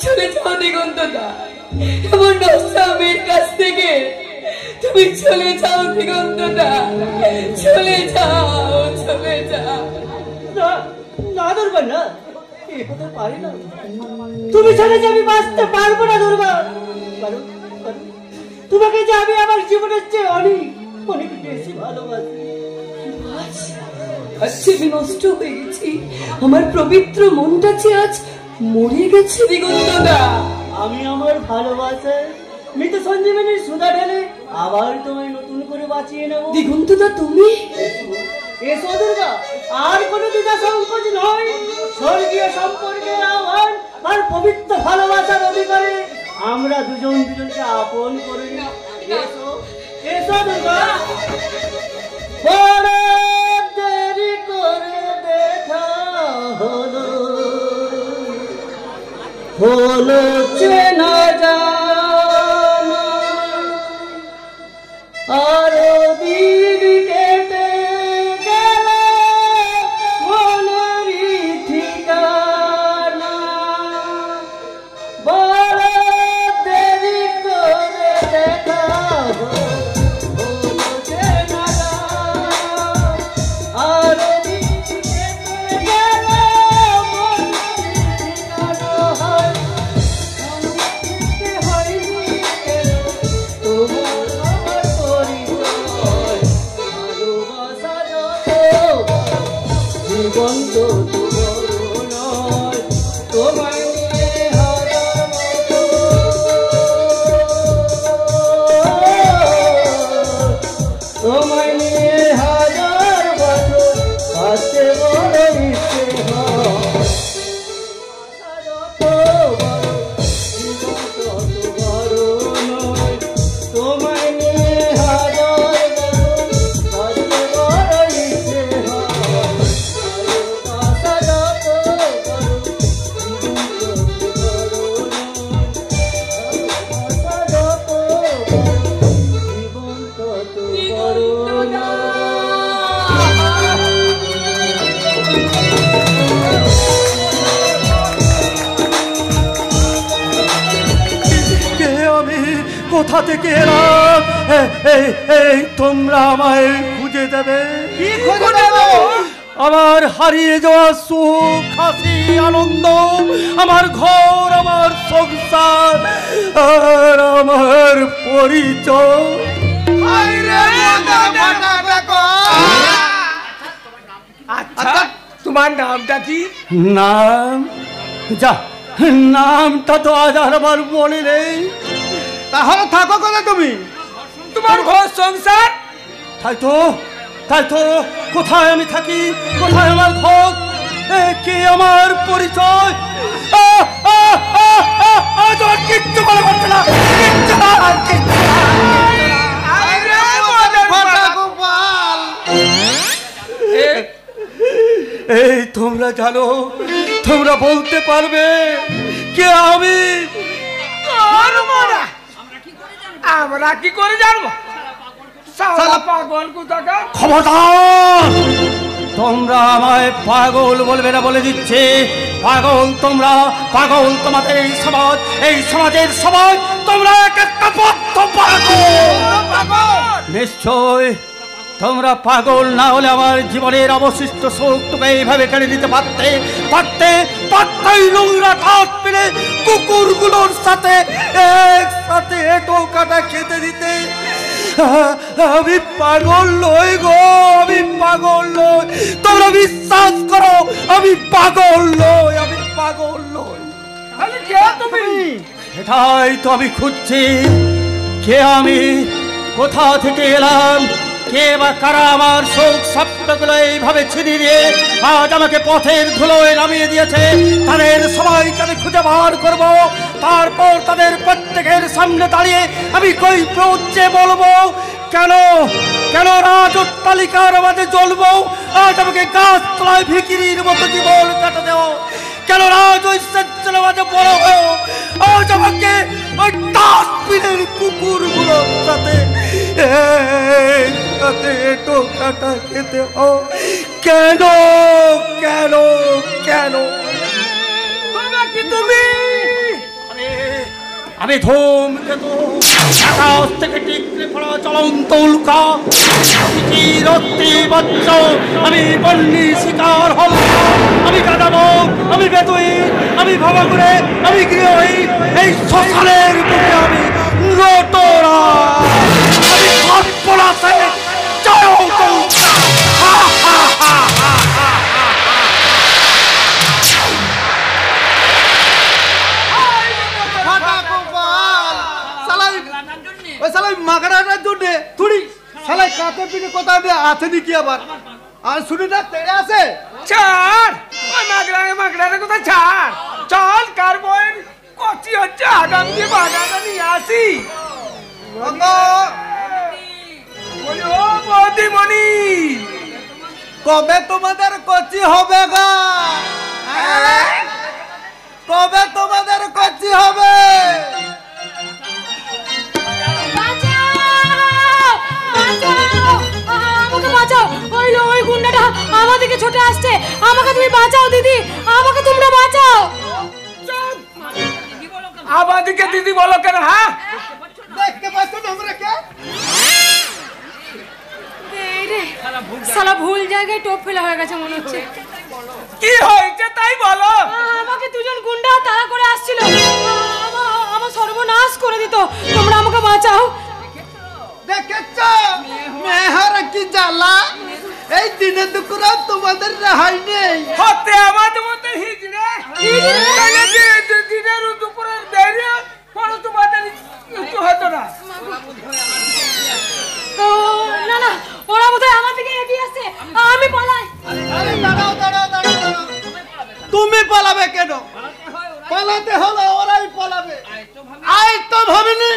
Speaker 4: চলে যাও দিগন্তদা, এমন নষ্টা মেয়ের কাছ থেকে তুমি চলে যাও দিগন্তদা, চলে যাও, চলে যাও।
Speaker 7: না না দুর্গা, না, এ হতে পারে না। তুমি চলে যাবে, বাঁচতে পারবো না দুর্গা। তোমাকে যে আমি আমার জীবনের চেয়ে অনেক অনেক বেশি ভালোবাসি।
Speaker 4: আজ আমি নষ্ট হয়ে গেছি, আমার পবিত্র মনটা যে আজ মরে গেছে দিগন্তদা।
Speaker 7: আমি আমার ভালোবাসা মৃত সঞ্জীবনের সুধা ঢেলে আবার তোমায় নতুন করে বাঁচিয়ে নেব।
Speaker 4: দিগন্তদা তুমি
Speaker 7: এসো দুর্গা, আর কোনো দ্বিধা সংকোচ নয়। স্বর্গীয় সম্পর্কের আহ্বান আর পবিত্র ভালোবাসার অধিকারে আমরা দুজন দুজনকে আপন করে নিই। এসো এসো দুর্গা। বড় দেরি করে দেখা হলো, হলো চেনা জানা, আরো দিন কেটে গেল মনেরই ঠিকানা। বড় দেরি করে দেখা হলো চেনা জানা, আরো দিন কেটে গেল মনেরই ঠিকানা। জীবন্ত নয় তোমায় নিয়ে হারার মতো, তোমায় নিয়ে হাজার বছর আসতে বড় ইচ্ছে হয়। জীবন্ত বড় নয় তোমায় নিয়ে হাজার বছর আসতে বড় ইচ্ছে হয়। কোথা থেকে এলাম, এই তোমরা আমায় খুঁজে দেবে? কি খুঁজে দেব? আমার হারিয়ে যাওয়া সুখ, হাসি, আনন্দ, আমার ঘর, আমার সংসার আর আমার পরিচয়।
Speaker 9: আচ্ছা
Speaker 8: তোমার নামটা কি?
Speaker 7: নাম যা, নামটা তো আজ আর আমার মনে নেই।
Speaker 9: তাহলে থাকো কোথায় তুমি?
Speaker 8: তোমার ঘর সংসার?
Speaker 7: তাই তো কোথায় আমি থাকি, কোথায় আমার ঘর, কি আমার পরিচয়? কিচ্ছু বলা পারছে না। এই তোমরা জানো, তোমরা বলতে পারবে কে আমি?
Speaker 8: আমরা কি করে জানবো? পাগল কোথাকার।
Speaker 7: খবরদার, তোমরা আমায় পাগল বলবে না বলে দিচ্ছে। পাগল তোমরা, পাগল তোমাদের এই সমাজের সবাই। তোমরা একটা বদ্ধ পাগল। নিশ্চয় তোমরা পাগল না হলে আমার জীবনের অবশিষ্ট শোকটুকু এইভাবে কেড়ে দিতে পারতেই নোংরা ঠাট পেলে কুকুরগুলোর সাথে একসাথে এঁটো কাটা খেতে দিতে। আমি পাগল নই গো, আমি পাগল নই। তোমরা বিশ্বাস করো, আমি পাগল নই, আমি পাগল নই।
Speaker 8: তুমি
Speaker 7: সেটাই তো আমি খুঁজছি। কে আমি, কোথা থেকে এলাম, কে বা কারা আমার শোক স্বপ্নগুলো এইভাবে ছিনিয়ে দিয়ে আজ আমাকে পথের ধুলোয় নামিয়ে দিয়েছে। তাদের সবাইকে আমি খুঁজে বার করবো। তারপর তাদের প্রত্যেকের সামনে দাঁড়িয়ে আমি কৈফিয়ত চেয়ে বলবো, কেন রাজঅট্টালিকার মাঝে জ্বলবো? আজ আমাকে গাছতলায় ভিখিরির মতো জীবন কাটা দেও। কেন রাজৈশ্বর্যের মাঝে বড় হয়েও আজ আমাকে ওই ডাস্টবিনের কুকুরগুলোর সাথে এঁটো কাটা খেতে হয়? কেন? তুমি আমি ধূমকেতু, আকাশ থেকে টিকরে পড়া জ্বলন্ত উল্কা, আমি বন্যী শিকার হল, আমি কাদাবক, আমি বেতুইন, আমি ভাবাগুড়ে, আমি গৃহহীন। এই শ্মশানের বুকে আমি নটরা, আমি সর্বনাশে
Speaker 9: মাগড়াটার জন্য থুড়ি শালাই কাতে পিঠে কোথাও আছে নাকি আবার? আর শুনে না তেড়ে আছে।
Speaker 8: ছাড় ওই মাগড়ারে কোথায় ছাড়। চল কার বইয়ের কচি হচ্ছে, আগাম দিয়ে বাগানটা নিয়ে আসি। ও বৌদিমণি,
Speaker 9: কবে তোমাদের কচি হবে গা? কবে তোমাদের কচি হবে?
Speaker 6: ওই গুন্ডাটা আমাদেরকে ছোটে আসছে। আমাকে তুমি বাঁচাও দিদি, আমাকে তোমরা বাঁচাও।
Speaker 8: আমাদেরকে দিদি বলো কেন? হ্যাঁ,
Speaker 9: দেখতে পাচ্ছ না আমরা কে?
Speaker 6: শালা ভুল জায়গায় টোপ ফেলা হয়ে গেছে মনে হচ্ছে।
Speaker 8: কি হয়েছে তাই বলো।
Speaker 6: আমাকে দুজন গুন্ডা তাড়া করে আসছিল, আমার সর্বনাশ করে দিত। তোমরা আমাকে বাঁচাও।
Speaker 9: দেখেছ মেহার কি জ্বালা? এই দিনে দুপুরে তোমাদের রেহাই নেই।
Speaker 8: হতে আমাদের মধ্যে হিজড়ে দিনের দুপুরের দেরি পরে তোমাদের কিছু হতো না।
Speaker 6: না ওরা বোধহয় আমার দিকে এগিয়ে আসছে। আমি পালাই।
Speaker 9: আরে দাঁড়াও। তুমি পালাবে কেন? পালাতে হলে ওরাই পালাবে। আই তো ভাবিনি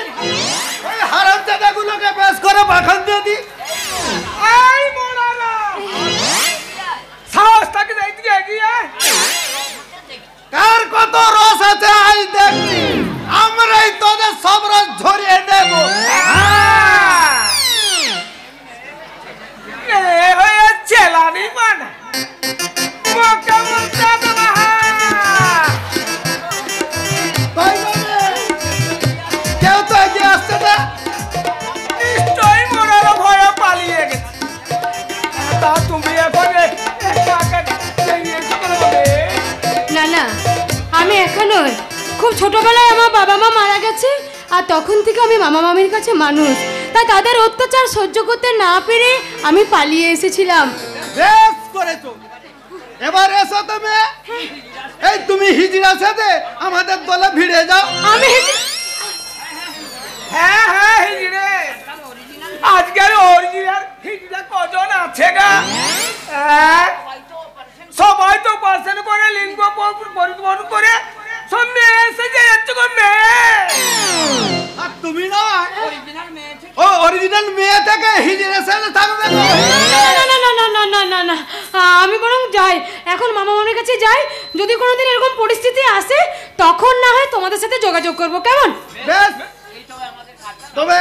Speaker 9: ওই হারামজাদাগুলোকে বেশ করে বাখান দিয়ে দি।
Speaker 8: এই মোড়ারা সাহস থাকে এইদিকে এগিয়ে।
Speaker 9: কার কত রস আছে আই দেখছি। আমরাই তোদের সব রস ঝরিয়ে নেব।
Speaker 8: চেলানি মানা
Speaker 9: কেউ তো এগিয়ে আসছে না।
Speaker 8: নিশ্চয়ই মোড়ারা ভয়ে পালিয়ে গেছে। তা তুমি এখন
Speaker 6: না আমি এখনই খুব ছোটবেলায় আমার বাবা মা মারা গেছে। আর তখন থেকে আমি মামা মামির কাছে মানুষ। তাই তাদের অত্যাচার সহ্য করতে না পেরে আমি পালিয়ে এসেছিলাম।
Speaker 9: বেশ করেছো। এবার এসো তুমি। এই তুমি হিজড়ার সাথে আমাদের দলে ভিড়ে যাও।
Speaker 8: আমি হ্যাঁ হ্যাঁ হিজড়ে, আজকাল অরিজিনাল হিজড়া কজন আছে গা? সবাই তো পার্সেন্ট করে লিঙ্গ পরিবর্তন করে সব মেয়ে এসে যাচ্ছে গো মেয়ে।
Speaker 9: আর তুমি না ও অরিজিনাল মেয়ে থেকে হিজড়ার সাথে থাকবে?
Speaker 6: না না না না না না না, আমি বরং যাই এখন মামা মামির কাছে যাই। যদি কোনোদিন এরকম পরিস্থিতি আসে তখন না হয় তোমাদের সাথে যোগাযোগ করব, কেমন?
Speaker 9: বেশ, তবে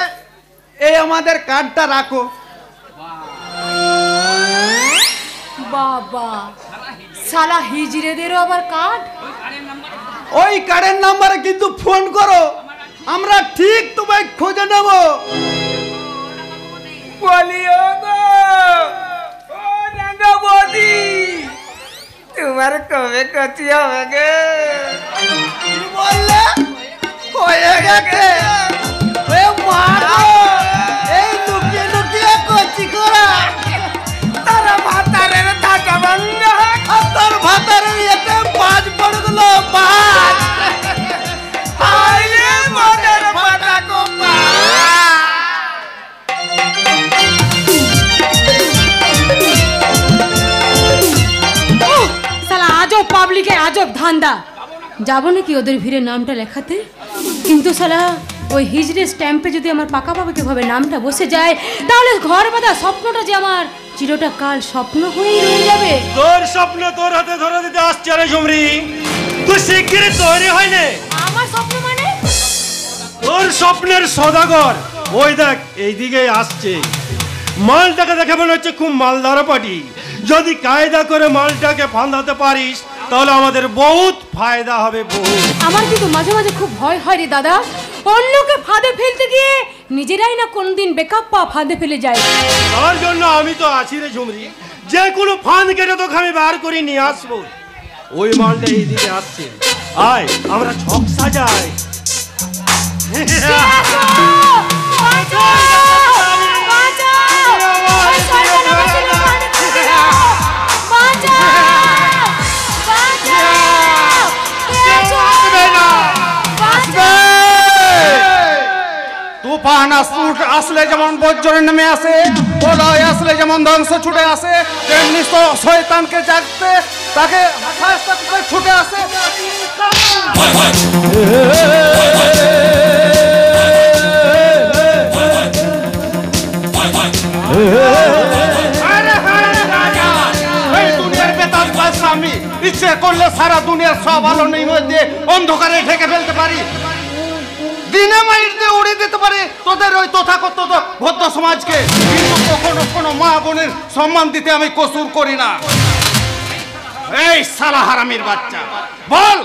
Speaker 9: এই আমাদের কার্ডটা রাখো।
Speaker 6: বাবা, শালা হিজড়েদেরও আবার কার্ড?
Speaker 9: ওই কার্ডের নাম্বারে কিন্তু ফোন করো, আমরা ঠিক তোমায় খুঁজে নেব।
Speaker 8: বলিও গো ও রাঙ্গা বদি, তোমার কবে কচি হবে গে?
Speaker 9: কি বললে? হয়ে গেছে। এ মা গো, এই লুকিয়ে লুকিয়ে কচি করা।
Speaker 8: তারা ভাতারের থাকা বন্ধ,
Speaker 9: আর তোর ভাতারের এতে বাজ পড়ে গেল, বাজ।
Speaker 8: আইলে মনের পাতা কোপা।
Speaker 6: শালা আজব পাবলিকে আজব ধান্দা। যাবো নাকি ওদের ভিড়ে নামটা লেখাতে, কিন্তু শালা ওই হিজড়ে স্ট্যাম্পে যদি আমার পাকা পাবাকে ভাবে নামটা বসে যায় তাহলে ঘর বাঁধা স্বপ্নটা যে আমার চিরটা কাল স্বপ্ন হয়ে রয়ে যাবে।
Speaker 3: তোর স্বপ্ন তোর হাতে ধরে দিতে আসছে রে ঝুমরি, তুই শিগগিরই তৈরি হয় নে।
Speaker 6: আমার স্বপ্ন মানে?
Speaker 3: তোর স্বপ্নের সদাগর ওই দেখ এইদিকে আসছে। মালটাকে দেখে মনে হচ্ছে খুব মালদার পাটি। যদি কায়দা করে মালটাকে ফাঁদাতে পারিস তাহলে আমাদের বহুত ফায়দা হবে, বহুত।
Speaker 6: আমার কিন্তু মাঝে মাঝে খুব ভয় হয় রে দাদা, অন্যকে ফাঁদে ফেলতে গিয়ে নিজেরাই না কোনদিন বেকআপ পা ফাঁদে ফেলে যায়।
Speaker 3: তার জন্য আমি তো আছি রে ঝুমরি, যে কোনো ফাঁদ কেটে তোকে আমি বার করে নিয়ে আসবো। ওই মালটা এইদিকে আসছে, আয় আমরা ছক সাজাই।
Speaker 2: তুফান আসলে যেমন বজ্র নেমে আসে, প্রলয় আসলে যেমন ধ্বংস ছুটে আসে, তেমনি শয়তানকে জাগতে তাকে ছুটে আসে। আমি ইচ্ছে করলে সারা দুনিয়ার সব আলো নেই দিয়ে অন্ধকারে ঢেকে ফেলতে পারি, দিনে মাইর দিয়ে উড়িয়ে দিতে পারি তোদের ওই তথাকথিত ভদ্র সমাজকে, কিন্তু কখনো কোনো মা বোনের সম্মান দিতে আমি কসুর করি না। এই শালা হারামির বাচ্চা, বল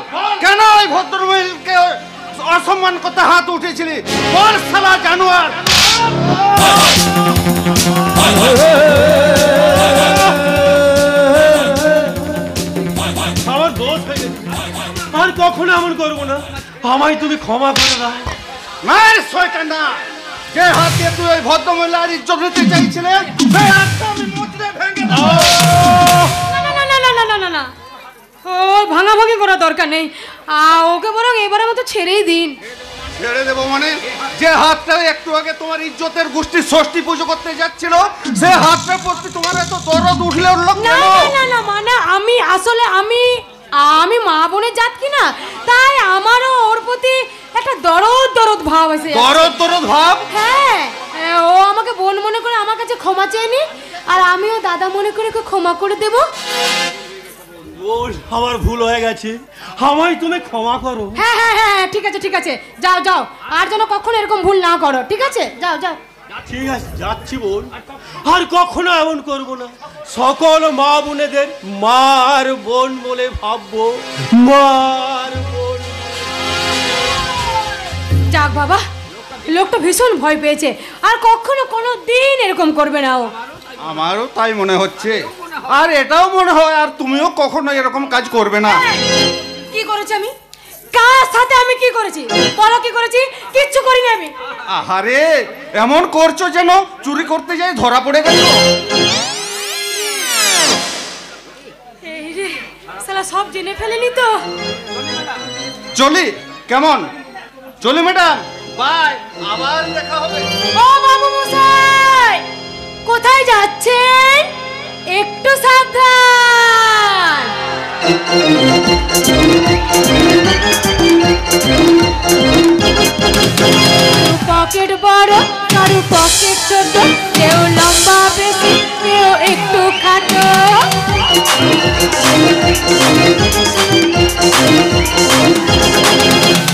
Speaker 2: কেন ওই ভদ্র মহিলাকে অসম্মান করতে হাত উঠেছিলি? বল শালা জানোয়ার।
Speaker 3: আমার দোষ হয়ে গেছে, আর কখনো এমন করবো না, আমায় তুমি ক্ষমা করে দাও।
Speaker 2: শয়তানা, যে হাত দিয়ে তুই ওই ভদ্র মহিলার ইজ্জত নিতে চাইছিলে সেই হাতটা আমি মুচড়ে ভেঙে দেব।
Speaker 6: না, ও ভাঙাভাঙি করার দরকার নেই, ওকে বরং এবারের মতো ছেড়েই দিন।
Speaker 2: ছেড়ে দেবো মানে? যে হাতটা একটু আগে তোমার ইজ্জতের গোষ্ঠীর ষষ্ঠী পুজো করতে যাচ্ছিল, সে হাতটা প্রতি তোমার এত দরদ উঠলে উঠল কেন?
Speaker 6: না মানে আমি আসলে আমি মা বোনের জাত কি না, তাই আমারও ওর প্রতি একটা দরদ ভাব আছে।
Speaker 2: দরদ ভাব?
Speaker 6: হ্যাঁ, ও আমাকে বোন মনে করে আমার কাছে ক্ষমা চেয়ে, আর আমিও দাদা মনে করে ওকে ক্ষমা করে দেব।
Speaker 3: আমার ভুল হয়ে গেছে, আমায় তুমি ক্ষমা করো।
Speaker 6: হ্যাঁ ঠিক আছে, যাও আর যেন কখনো এরকম ভুল না করো, ঠিক আছে? যাও।
Speaker 3: ঠিক আছে, যাচ্ছি বোন, আর কখনো এমন করবো না। সকল মা বোনেদের মার বোন বলে ভাববো, মার বোন।
Speaker 6: যাক বাবা, লোকটা ভীষণ ভয় পেয়েছে, আর কখনো কোনো দিন এরকম করবে না ও।
Speaker 2: আমারও তাই মনে হচ্ছে, আর এটাও মনে হয় আর তুমিও কখনো এরকম কাজ করবে না।
Speaker 6: কি করেছি আমি? কার সাথে আমি কি করেছি? বলো কি করেছি? কিচ্ছু করিনি আমি।
Speaker 2: আহারে, এমন করছো যেন চুরি করতে যাই ধরা পড়ে গেল।
Speaker 6: এই রে, সালা সব জেনে ফেলেনি তো।
Speaker 9: চলি কেমন? চলি ম্যাডাম, বাই, আবার দেখা হবে।
Speaker 6: ও বাবু মশাই, কোথায় যাচ্ছেন? একটু সাবধান। পকেট বড়, কারো পকেট ছোট, কেউ লম্বা বেশি, কেউ একটু খাটো।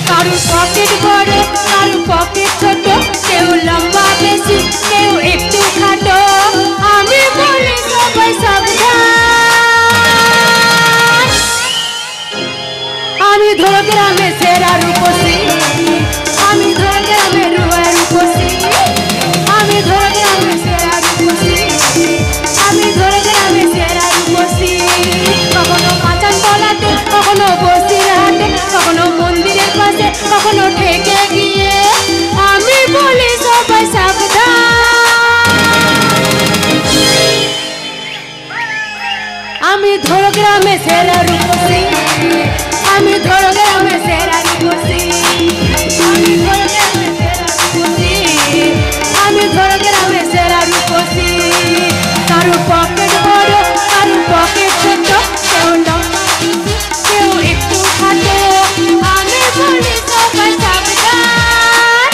Speaker 6: কারো পকেট বড়, কারো পকেট ছোট, কেউ লম্বা বেশি, কেউ একটু খাটো। আমি বলি সবাই সাবধান। আমি ধর গ্রামে সেরা রূপসী, আমি ধর গ্রামে রুয়ার রূপসী, আমি ধর গ্রামে সেরা রূপসী, আমি ধর গ্রামে সেরা রূপসী। কখনো মাচান তলাতে, কখনো বস্তির হাটে, কখনো মন্দিরের পাশে, কখনো ঠেকে গিয়ে। আমি বলি সবাই সাবধান। আমি ধর গ্রামে সেরা রূপসী, আমি ধর গ্রামে সেরা রূপসী, আমি ধর গ্রামে সেরা রূপসী, আমি ধর গ্রামে সেরা রূপসী। কারো পকেট বড়, কারো পকেট ছোট, কেউ লম্বা, কেউ একটু খাটো। আমি বলি সবাই সাবধান।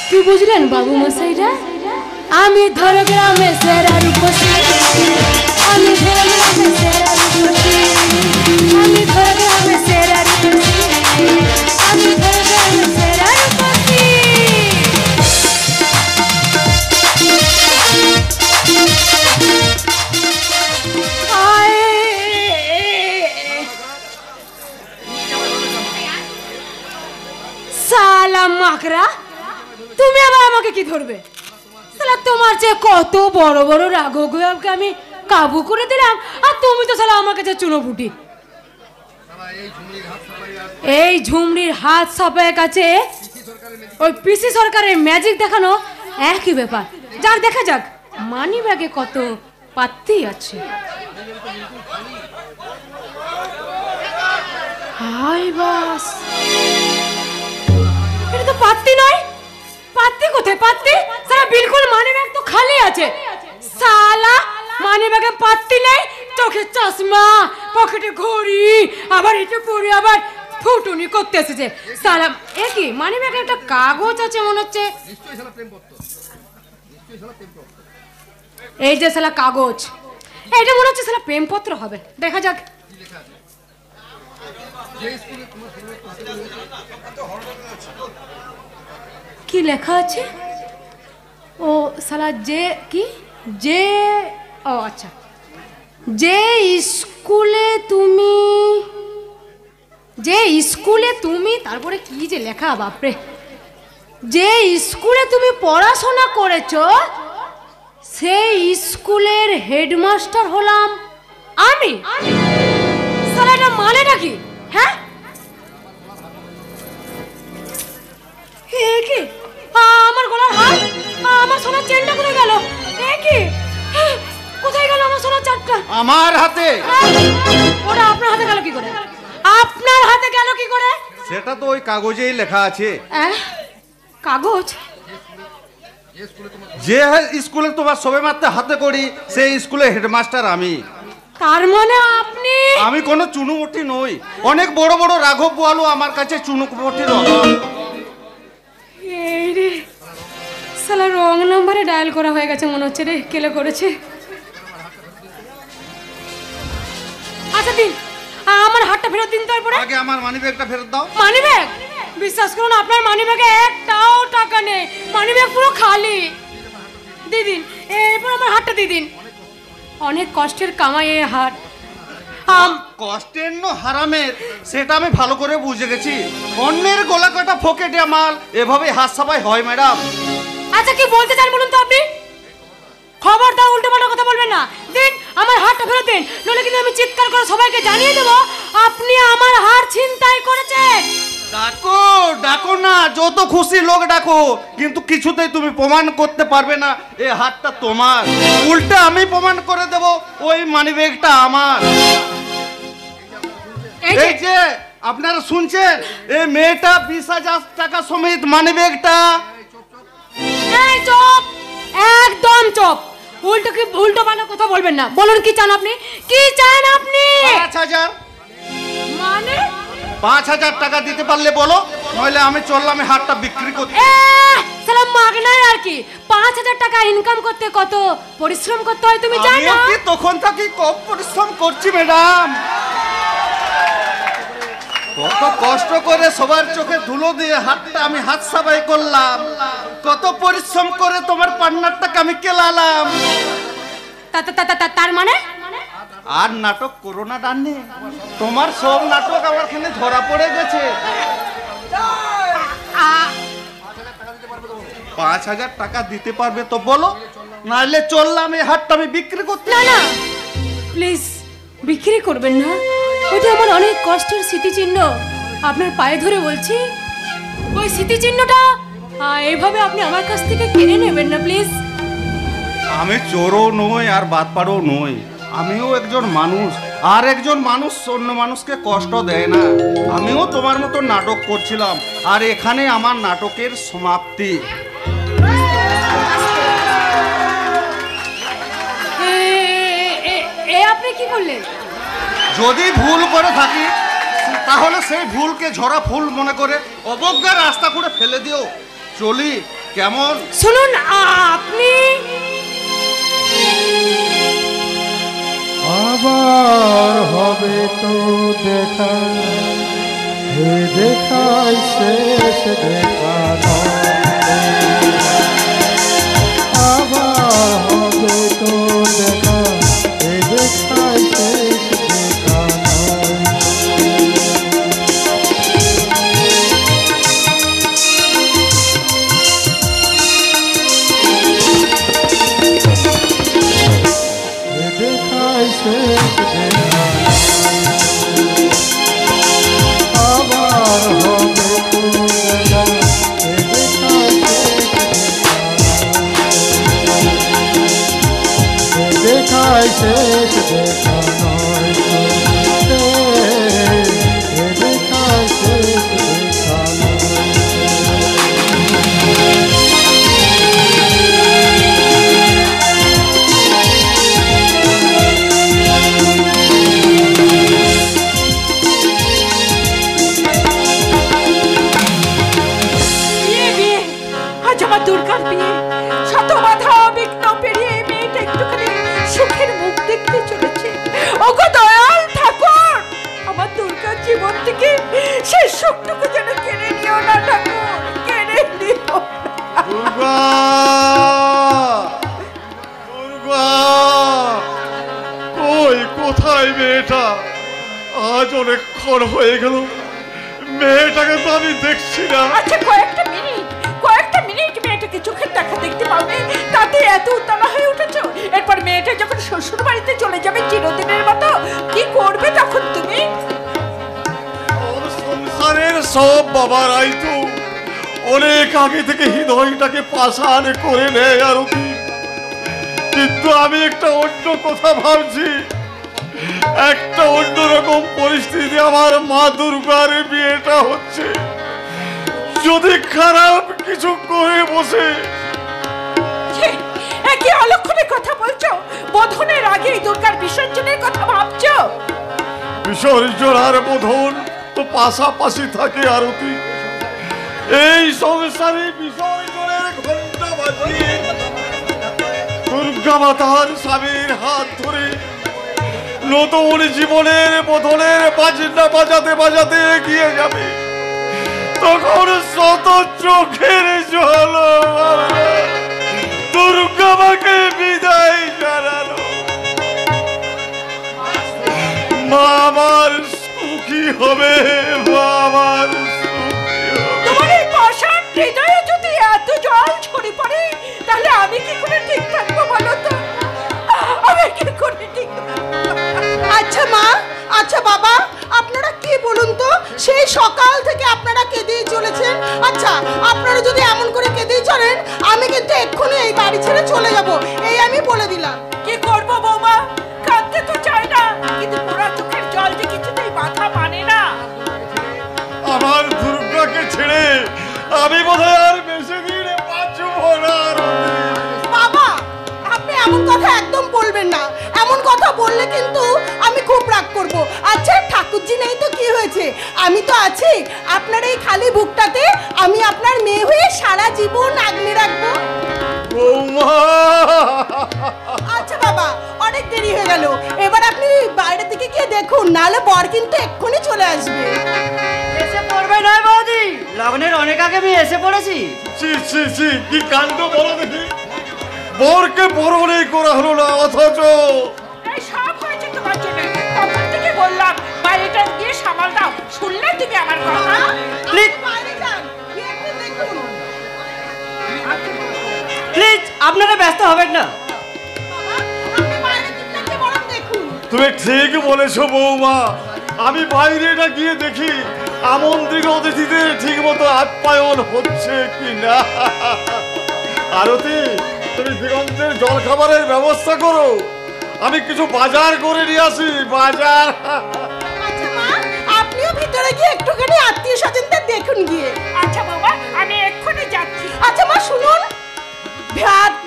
Speaker 6: কি বুঝলেন বাবু মশাইরা? আমি ধর গ্রামে সেরা রূপসী, আমি ধর গ্রামে সেরা রূপসী, আমি ধর গ্রামে সেরা রূপসী, আমি ধর গ্রামে সেরা রূপসী। সালা মাকড়া, তুমি আবার আমাকে কি ধরবে? সালা তোমার যে কত বড় বড় রাঘবকে আমি কাবু করে দিলাম, আর তুমি তো সালা আমার কাছে চুনোপুটি। এই ঝুমরির হাত সাপের কাছে ওই পিসি সরকারের ম্যাজিক দেখানো একই ব্যাপার। যাক দেখা যাক মানি ব্যাগে কত পাত্তি আছে। হাই বাস, এটা তো পাত্তি নয়। পাত্তি কোথায়? পাত্তি সালা বিলকুল মানি ব্যাগ তো খালি আছে। সালা মানি ব্যাগে পাত্তি নেই, চোখে চশমা, পকেটে ঘড়ি, আবার এটা পরে আবার ফুটুনি করতে এসেছে। সালা এ কি মানি ব্যাগে একটা কাগজ আছে মনে হচ্ছে। এই যে সালা কাগজ, এটা মনে হচ্ছে সালা প্রেমপত্র হবে। দেখা যাক কি লেখা আছে। ও সালা যে কি যে, ও আচ্ছা, যে স্কুলে তুমি, যে স্কুলে তুমি, তারপরে কি যে লেখা বাপরে। যে স্কুলে তুমি পড়াশোনা করেছো সেই স্কুলের হেডমাস্টার হলাম আমি। সালা এটা মানেটা কি? হ্যাঁ কি আমার গলার হাত, আমার সোনার চেনটা কোথায় গেল? কি কোথায় গেল আমার সোনার চারটা?
Speaker 9: আমার হাতে।
Speaker 6: ওটা আপনার হাতে গেল কি করে? আপনার হাতে গেল কি করে?
Speaker 9: সেটা তো ওই কাগজেই লেখা আছে।
Speaker 6: কাগজ?
Speaker 9: যে স্কুলে তোমার সবে মাত্র হাতে করি সেই স্কুলে হেডমাস্টার আমি।
Speaker 6: তার মানে আপনি?
Speaker 9: আমি কোনো চুনুমুটি নই। অনেক বড় বড় রাঘব বোয়ালু আমার কাছে চুনুমুটির অভাব।
Speaker 6: এই রে সালা রং নম্বরে ডায়াল করা হয়ে গেছে মনে হচ্ছে রে। কেলে করেছে? আচ্ছা দিন, আমার হাতটা ফেরত দিন। তারপরে
Speaker 9: আগে আমার মানি ব্যাগটা ফেরত দাও।
Speaker 6: Money bag? বিশ্বাস করুন আপনার মানি ব্যাগে একটাও টাকা নেই, মানি ব্যাগ পুরো খালি। দিয়ে দিন, এরপর আমার হাতটা দিয়ে দিন। অনেক কষ্টের কামাই এই হাত।
Speaker 9: কষ্টের ন হারামের সেটা আমি ভালো করে বুঝে গেছি। অন্যের গলা কাটা ফকেটে মাল এভাবে হাত সাফাই হয় ম্যাডাম।
Speaker 6: আচ্ছা কি বলতে চান বলুন তো আপনি? খবরদার উল্টো পাল্টা কথা বলবেন না। দিন আমার হাতটা ফেরত দিন, নইলে কিন্তু আমি চিৎকার করে সবাইকে জানিয়ে দেবো আপনি আমার হাত ছিনতাই করেছেন।
Speaker 9: ডাকো ডাকো না, যত খুশি লোক ডাকো, কিন্তু কিছুতেই তুমি প্রমাণ করতে পারবে না এই হাতটা তোমার। উল্টে আমি প্রমাণ করে দেব ওই মানিব্যাগটা আমার। এই যে আপনারা শুনছেন, এই মেয়েটা 20,000 টাকা সমেত মানিব্যাগটা।
Speaker 6: এই চুপ, একদম চুপ। উল্টো পাল্টা কথা বলবেন না। বলুন কি চান আপনি? কি চান আপনি?
Speaker 9: 5,000
Speaker 6: মানে
Speaker 9: 5,000 টাকা দিতে পারলে বলো, নইলে আমি চললাম এই হাতটা বিক্রি করতে।
Speaker 6: সালাম মাগনাই আর কি। 5,000 টাকা ইনকাম করতে কত পরিশ্রম করতে হয় তুমি জানো?
Speaker 9: আমি কি তখন থেকে কম পরিশ্রম করছি ম্যাডাম? কত কষ্ট করে সবার চোখে ধুলো দিয়ে হাতটা আমি হাত সাফাই করলাম, কত পরিশ্রম করে তোমার পার্টনারটাকে আমি কেলালাম।
Speaker 6: তার মানে
Speaker 9: আর নাটক করো না ডান্নে, তোমার সব নাটক আমার এখানে ধরা পড়ে গেছে। 5,000 টাকা দিতে পারবে তো বলো, নাহলে চললাম এই হাটটা আমি বিক্রি করতে।
Speaker 6: না না প্লিজ বিক্রি করবেন না, ওটা আমার অনেক কষ্টের স্মৃতিচিহ্ন। আপনার পায়ে ধরে বলছি, ওই স্মৃতিচিহ্নটা এইভাবে আপনি আমার কাছ থেকে কিনে নেবেন না প্লিজ।
Speaker 9: আমি চোরও নই আর বাটপাড়ও নই, আমিও একজন মানুষ, আর একজন মানুষ অন্য মানুষকে কষ্ট দেয় না। আমিও তোমার মতো নাটক করছিলাম, আর এখানে আমার নাটকের সমাপ্তি।
Speaker 6: আপনি কি করলেন?
Speaker 9: যদি ভুল করে থাকি তাহলে সেই ভুলকে ঝরা ফুল মনে করে অবজ্ঞার রাস্তা করে ফেলে দিও। চলি কেমন?
Speaker 6: শুনুন আপনি
Speaker 10: আবার হবে তো দেখা, হে দেখাই শেষ দেখা নয়। আবার হবে তো দেখা, হে দেখাই শেষ দেখা নয়। হে দেখাই শেষ দেখা, আবার হবে তো দেখা, হে দেখাই শেষ দেখা, হে দেখাই শেষ দেখা নয়। হে দেখাই শেষ দেখা নয়।
Speaker 8: দুর্গার বিয়ে, শত বাধা বিঘ্ন পেরিয়ে মেয়েটা একটুখানি সুখের মুখ দেখতে চলেছে। ওগো দয়াল ঠাকুর, আমার দুর্গার জীবন থেকে সেই সুখটুকু যেন কেড়ে নিও না ঠাকুর, কেড়ে নিও না।
Speaker 5: দুর্গা, দুর্গা, কই কোথায় মেয়েটা? আজ অনেকক্ষণ হয়ে গেল, মেয়েটাকে তো আমি দেখছি না।
Speaker 8: আচ্ছা কয়েকটা মিনিট মেয়েটাকে চোখের দেখা দেখতে পাবে, তাতে এত উত্তালা হয়ে উঠেছ? এরপর মেয়েটা যখন শ্বশুর বাড়িতে চলে যাবে চিরদিনের মতো, কি করবে তখন তুমি?
Speaker 5: সংসারের সব বাবারাই তো অনেক আগে থেকে হৃদয়টাকে পাষাণ করে নেয় আর কি, কিন্তু আমি একটা অন্য কথা ভাবছি। একটা অন্যরকম পরিস্থিতি আমার মা দুর্গার বিয়েটা হচ্ছে, যদি খারাপ কিছু করে বসে।
Speaker 8: কি অলক্ষণে কথা বলছো? বোধনের আগে দুর্গার বিসর্জনের কথা ভাবছো?
Speaker 5: বিসর্জন আর বোধন তো পাশাপাশি থাকে আরতি। এই সংসারে বিসর্জনের ঘন্টা বাজিয়ে দুর্গা মাতার স্বামীর হাত ধরে নতুন জীবনের বোধনের বাজনা বাজাতে বাজাতে এগিয়ে যাবে, তখন শত চোখের জল দুর্গা মাকে বিদায় জানালো। মা আমার সুখী হবে, মা আমার সুখী হবে।
Speaker 8: তোমার এই পাষাণ হৃদয়ে যদি এত জল ছড়ে পড়ে, তাহলে আমি কি করে ঠিক থাকবো বলো তো? আমি কি করে ঠিক থাকবো?
Speaker 11: আচ্ছা মা, আচ্ছা বাবা, আপনারা কি বলুন তো, সেই সকাল থেকে আপনারা কেঁদেই চলেছেন। আচ্ছা, আপনারা যদি এমন করে কেঁদেই চলেন, আমি কিন্তু এক্ষুনি এই বাড়ি ছেড়ে চলে যাব, এই আমি বলে দিলাম।
Speaker 8: কি করবো বৌমা, কাঁদতে তো চাই না, কিন্তু পুরা চোখের জল যে কিছুতেই মাথা মানে না।
Speaker 5: আমার দুর্গাকে ছেড়ে আমি বোধহয় আর বেশি দিন বাঁচবো না।
Speaker 11: বাবা, আপনি এমন কথা একদম বলবেন না, এমন কথা বললে কিন্তু আমি খুব রাগ করব। আচ্ছা, ঠাকুরজি নেই তো কি হয়েছে, আমি তো আছি। আপনার এই খালি বুকটাতে আমি আপনার মেয়ে হয়ে সারা জীবন আগলে রাখবো। আচ্ছা বাবা, অনেক দেরি হয়ে গেল, এবার আপনি বাইরের দিকে গিয়ে দেখুন, নাহলে বর কিন্তু এক্ষুনি চলে আসবে।
Speaker 7: এসে পড়বে নয় বৌদি, লগ্নের অনেক আগে আমি এসে পড়েছি।
Speaker 5: কি কাণ্ড বলো দেখি, বরকে বরণই করা হলো না, অথচ
Speaker 8: এই সব হয়েছে তোমার জন্য। তখন থেকে বললাম বাড়িটা গিয়ে সামাল দাও, শুনলে তুমি আমার কথা?
Speaker 7: প্লিজ আপনারা ব্যস্ত হবেন না।
Speaker 5: তুমি ঠিক বলেছো বৌমা, আমি বাইরেটা গিয়ে দেখি আমন্ত্রিত অতিথিদের ঠিক মতো আপ্যায়ন হচ্ছে কি না। আরতি, তুমি দিগন্তের জল খাবারের ব্যবস্থা করো, আমি কিছু বাজার করে নিয়ে আসি। বাজার।
Speaker 11: আচ্ছা মা, আপনিও ভিতরে গিয়ে একটুখানি আত্মীয় স্বজনদের দেখুন গিয়ে।
Speaker 8: আচ্ছা বাবা, আমি এক্ষুনি যাচ্ছি।
Speaker 11: আচ্ছা মা শুনুন,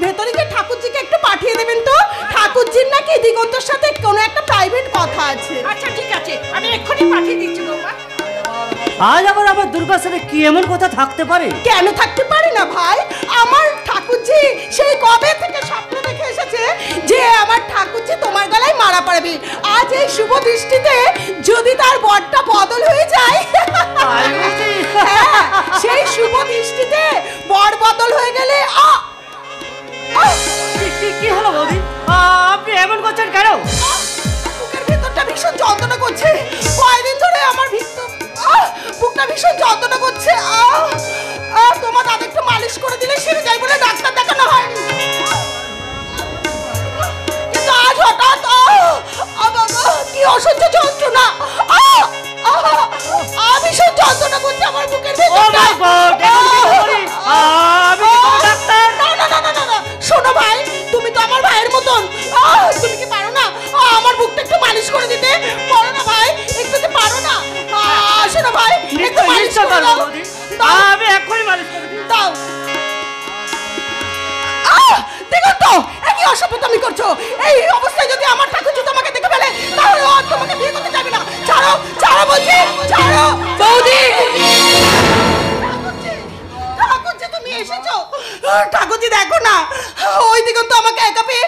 Speaker 11: ভেতরে গিয়ে ঠাকুরজিকে একটু পাঠিয়ে দেবেন তো, ঠাকুরজির নাকি দিগন্তর সাথে কোনো একটা প্রাইভেট কথা আছে।
Speaker 8: আচ্ছা ঠিক আছে, আমি এক্ষুনি পাঠিয়ে দিচ্ছি বাবা।
Speaker 7: আজ আবার আমার দুর্গার সাথে কি এমন কথা থাকতে পারে?
Speaker 11: কেন থাকতে পারে না ভাই, আমার ঠাকুরজি সেই কবে থেকে স্বপ্ন দেখে এসেছে যে আমার ঠাকুরজি তোমার গলায় মারা পড়বে। আজ এই শুভ দৃষ্টিতে যদি তার বরটা বদল হয়ে যায়, সেই শুভ দৃষ্টিতে বর বদল হয়ে গেলে
Speaker 7: কি হলো বৌদি, আপনি এমন করছেন কেন?
Speaker 11: বুকের ভিতরটা ভীষণ যন্ত্রণা করছে, কয়দিন ধরে আমার বুকটা ভীষণ যন্ত্রণা করছে। তোমার দাদা একটু মালিশ করে দিলে সেরে যাই বলে ডাক্তার দেখানো হয়নি, কিন্তু আজ হঠাৎ কি অসহ্য যন্ত্রণা, ভীষণ যন্ত্রণা করছে আমার বুকের ভিতরটা। শোনো ভাই, তুমি তো আমার ভাইয়ের মতন, তুমি কি পারো না আমার বুকটা একটু মালিশ করে দিতে? পারো না ভাই, একটু কি পারো না? শোনো ভাই, একটু মালিশ করে দাও।
Speaker 7: আমি এক্ষুনি মালিশ করে দিই।
Speaker 11: দাও। দেখো তো একই অসভ্যতামি করছো, এই অবস্থায় যদি আমার ঠাকুরজি তোমাকে দেখে ফেলে তাহলে আর তোমাকে বিয়ে করতে যাবে না। ছাড়ো, ছাড়ো বলছি, ছাড়ো। বৌদি, ঠাকুরজি তুমি এসেছো? ঠাকুরজি দেখো না, ওই দিগন্ত আমাকে একা পেয়ে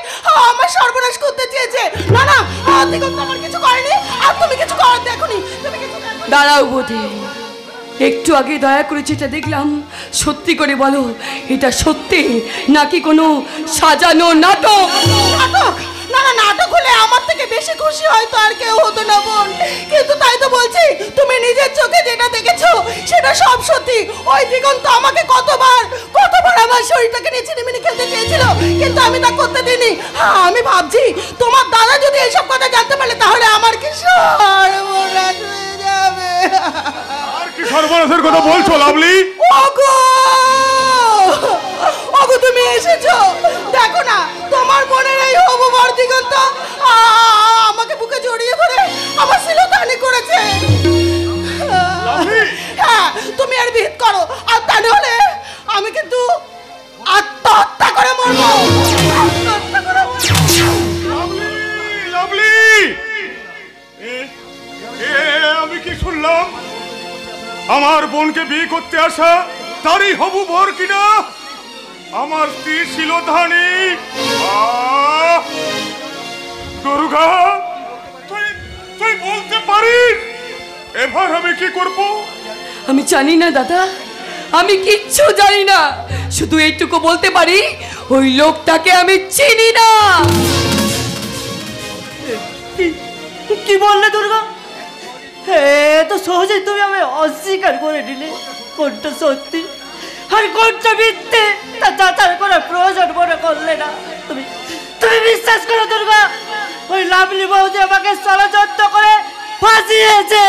Speaker 11: আমার সর্বনাশ করতে চেয়েছে। না না, দিগন্ত আমার কিছু করেনি, আর তুমি কিছু করার দেখোনি। তুমি কিছু
Speaker 4: দাঁড়াও বৌদি, একটু আগে দয়া করে যেটা দেখলাম, সত্যি করে বলো, এটা সত্যি নাকি কোনো সাজানো নাটক?
Speaker 11: নাটক? না না, নাটক হলে আমার থেকে বেশি খুশি হয়তো আর কেউ হতো না বোন, কিন্তু তাই তো বলছি, তুমি নিজের চোখে যেটা দেখেছো সেটা সব সত্যি। ওই দিগন্ত আমাকে কতবার আমার শরীরটাকে নিয়ে চিনিমিনি খেলতে চেয়েছিল, কিন্তু আমি তা করতে দিইনি। আমি ভাবছি তোমার দাদা যদি এইসব কথা জানতে পারলে তাহলে আমার কি সর্বনাশ হয়ে যাবে।
Speaker 2: আর কি সর্বনাশের কথা বলছো লাভলি?
Speaker 11: ওগো ওগো, তুমি এসেছো, দেখো না তোমার বোনের এই হবু বর দিগন্ত আমাকে বুকে জড়িয়ে ধরে আমার সিলতানি করেছে। হ্যাঁ, তুমি আর বিহিত করো, আর তা হলে আমি কিন্তু আত্মহত্যা করে মরবো।
Speaker 2: আমি কি শুনলাম, আমার বোনকে বিয়ে করতে আসা তারই হবু বর কিনা আমার স্ত্রী শিলধানী? দুর্গা, তুই বলতে পারিস এবার আমি কি করব?
Speaker 4: আমি জানি না দাদা, আমি কিচ্ছু জানি না, শুধু এইটুকু বলতে পারি ওই লোকটাকে আমি চিনি না।
Speaker 7: কি বললে দুর্গা? তো সহজেই তুমি আমি অস্বীকার করে দিলে কোনটা সত্যি আর কোনটা মিথ্যে তা যাচাই করার প্রয়োজন মনে করলে না। তুমি বিশ্বাস করো দুর্গা, ওই লাভলি বৌদি আমাকে ষড়যন্ত্র করে ফাঁসিয়েছে।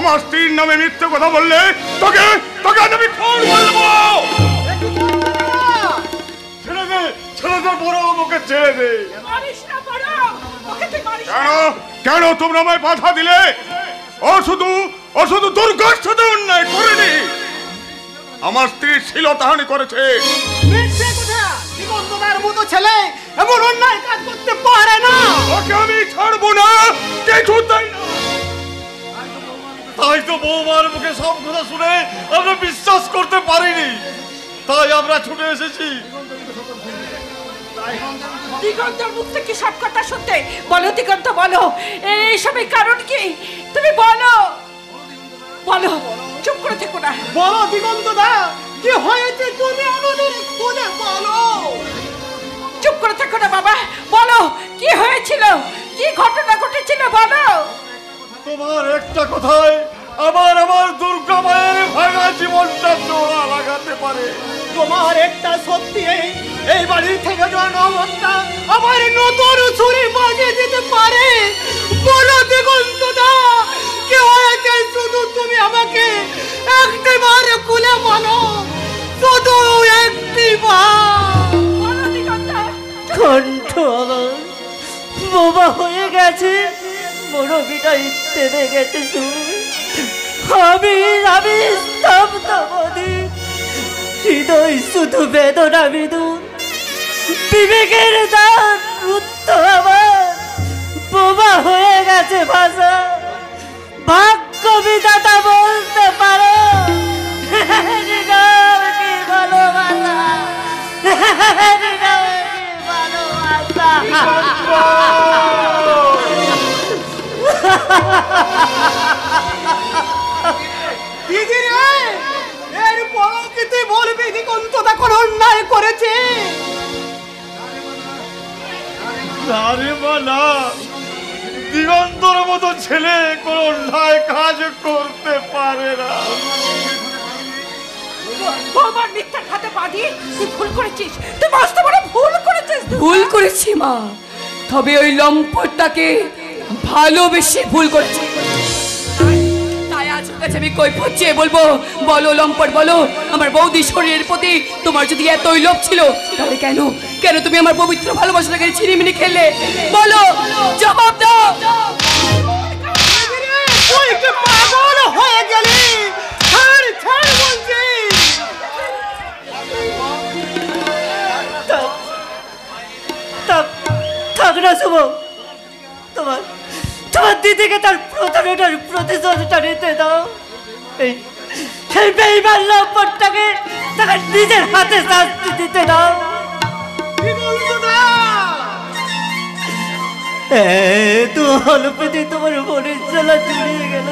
Speaker 2: আমার স্ত্রীর নামে মিথ্যে কথা বললে তোকে তোকে আমি খুন বলবো। ছেড়ে দে, ছেড়ে দে বড়, আমাকে ছেড়ে দে। কেন কেন তোমরা আমায় বাধা দিলে? ও শুধু দুর্গার সাথে অন্যায় করেনি, আমার স্ত্রীর শ্লীলতাহানি করেছে।
Speaker 9: মতো ছেলে এমন অন্যায় কাজ করতে পারে না।
Speaker 2: ওকে আমি ছাড়বো না, কিছুতেই না।
Speaker 5: তাই তো বৌমার মুখে সব কথা শুনে আমরা বিশ্বাস করতে পারিনি, তাই আমরা ছুটে এসেছি।
Speaker 8: দিগন্তর মুখ থেকে সব কথা শুনতে বলো, দিগন্ত বলো এইসবের কারণ কি? তুমি বলো বলো, চুপ করে থেকো না।
Speaker 9: বলো দিগন্ত দা, কি হয়েছে তুমি আমাদের খুলে বলো।
Speaker 8: চুপ করে থেকো না বাবা, বলো কি হয়েছিল, কি ঘটনা ঘটেছিল বলো।
Speaker 5: তোমার একটা কথায় আমার দুর্গা মায়ের ভাঙা জীবনটা জোড়া লাগাতে পারে।
Speaker 9: তোমার একটা সত্যি এই বাড়ি থেকে জনমতটা আমার নতুন ছুরি বাজিয়ে দিতে পারে। বলো দিগন্ত দা, কি হয়েছে শুধু তুমি আমাকে একটিবার খুলে বলো, শুধু একটিবার।
Speaker 7: কণ্ঠ আমার বোবা হয়ে গেছে, মনোবিটা ইত্তেতে গেছে। আমি আমি স্তব্ধ বধি, হৃদয় শুধু বেদনা বিদুর, বিবেকের দ্বার রুদ্ধ আমার, বোবা হয়ে গেছে ভাষা। ভাগ্য বিধাতা বলতে পারো কি ভালোবাসা,
Speaker 9: দিদি রে, এর পরও কি তুই বলবি দিগন্তদা কোন অন্যায় করেছে?
Speaker 5: আরে না, দিগন্তর মতো ছেলে কোন অন্যায় কাজ করতে পারে না।
Speaker 8: বাবার মিথ্যা খাতে বাঁধি তুই ভুল করেছিস, তুই মস্ত বড় ভুল করেছিস।
Speaker 4: ভুল করেছি মা, তবে ওই লম্পটটাকে ভালোবেসে ভুল করেছি। তাই আজ ওর কাছে আমি কৈফিয়ত চেয়ে বলবো, বলো লম্পট বলো, আমার বৌদি শরীরের প্রতি তোমার যদি এতই লোভ ছিল, তাহলে কেন কেন তুমি আমার পবিত্র ভালোবাসাটাকে ছিনিমিনি খেললে? বলো, জবাব দাও।
Speaker 9: তুই কি পাগল হয়ে গেলি? ছাড় ছাড় বলছি।
Speaker 7: থাক না শুভ, তোমার দিদিকে তার প্রতারণার প্রতিশোধটা নিতে দাও। সেই বেঈমান লম্পটটাকে তাকে নিজের হাতে শাস্তি দিতে দাও। তো অল্পতেই তোমার মনের জ্বালা জুড়িয়ে গেল।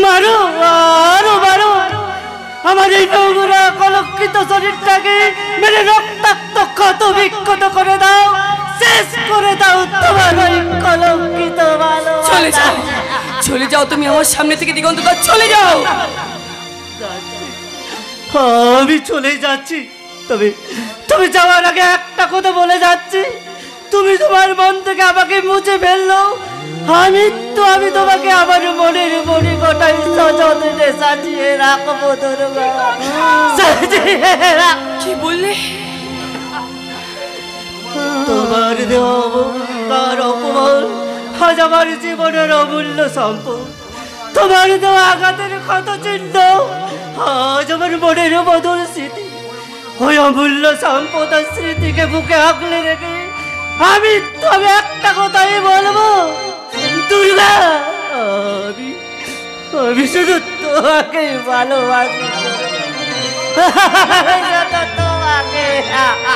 Speaker 7: মারো আরো মারো, আমার এই নোংরা কলঙ্কিত শরীরটাকে মেরে রক্তাক্ত ক্ষত বিক্ষত করে দাও, শেষ করে দাও তোমার ওই কলঙ্কিত ভালো।
Speaker 4: চলে যাও, চলে যাও তুমি আমার সামনে থেকে দিগন্তদা, চলে যাও।
Speaker 7: আমি চলে যাচ্ছি, তবে যাওয়ার আগে একটা কথা বলে যাচ্ছি, তুমি তোমার মন থেকে আমাকে মুছে ফেললো, আমি তোমাকে আমার মনের মনে গোটাই সযত্নে সাজিয়ে রাখবো।
Speaker 4: কি বললে?
Speaker 7: তোমার দেহ তার অপমান আজ আমার জীবনের অমূল্য সম্পদ। তোমার দেহ আঘাতের ক্ষত চিহ্ন আজ আমার মনের মধুর স্মৃতি। ওই অমূল্য সম্পদ আর স্মৃতিকে বুকে আগলে রেখে আমি তবে একটা কথাই বলবো, দুর্গা, আমি শুধু তোমাকে ভালোবাসি।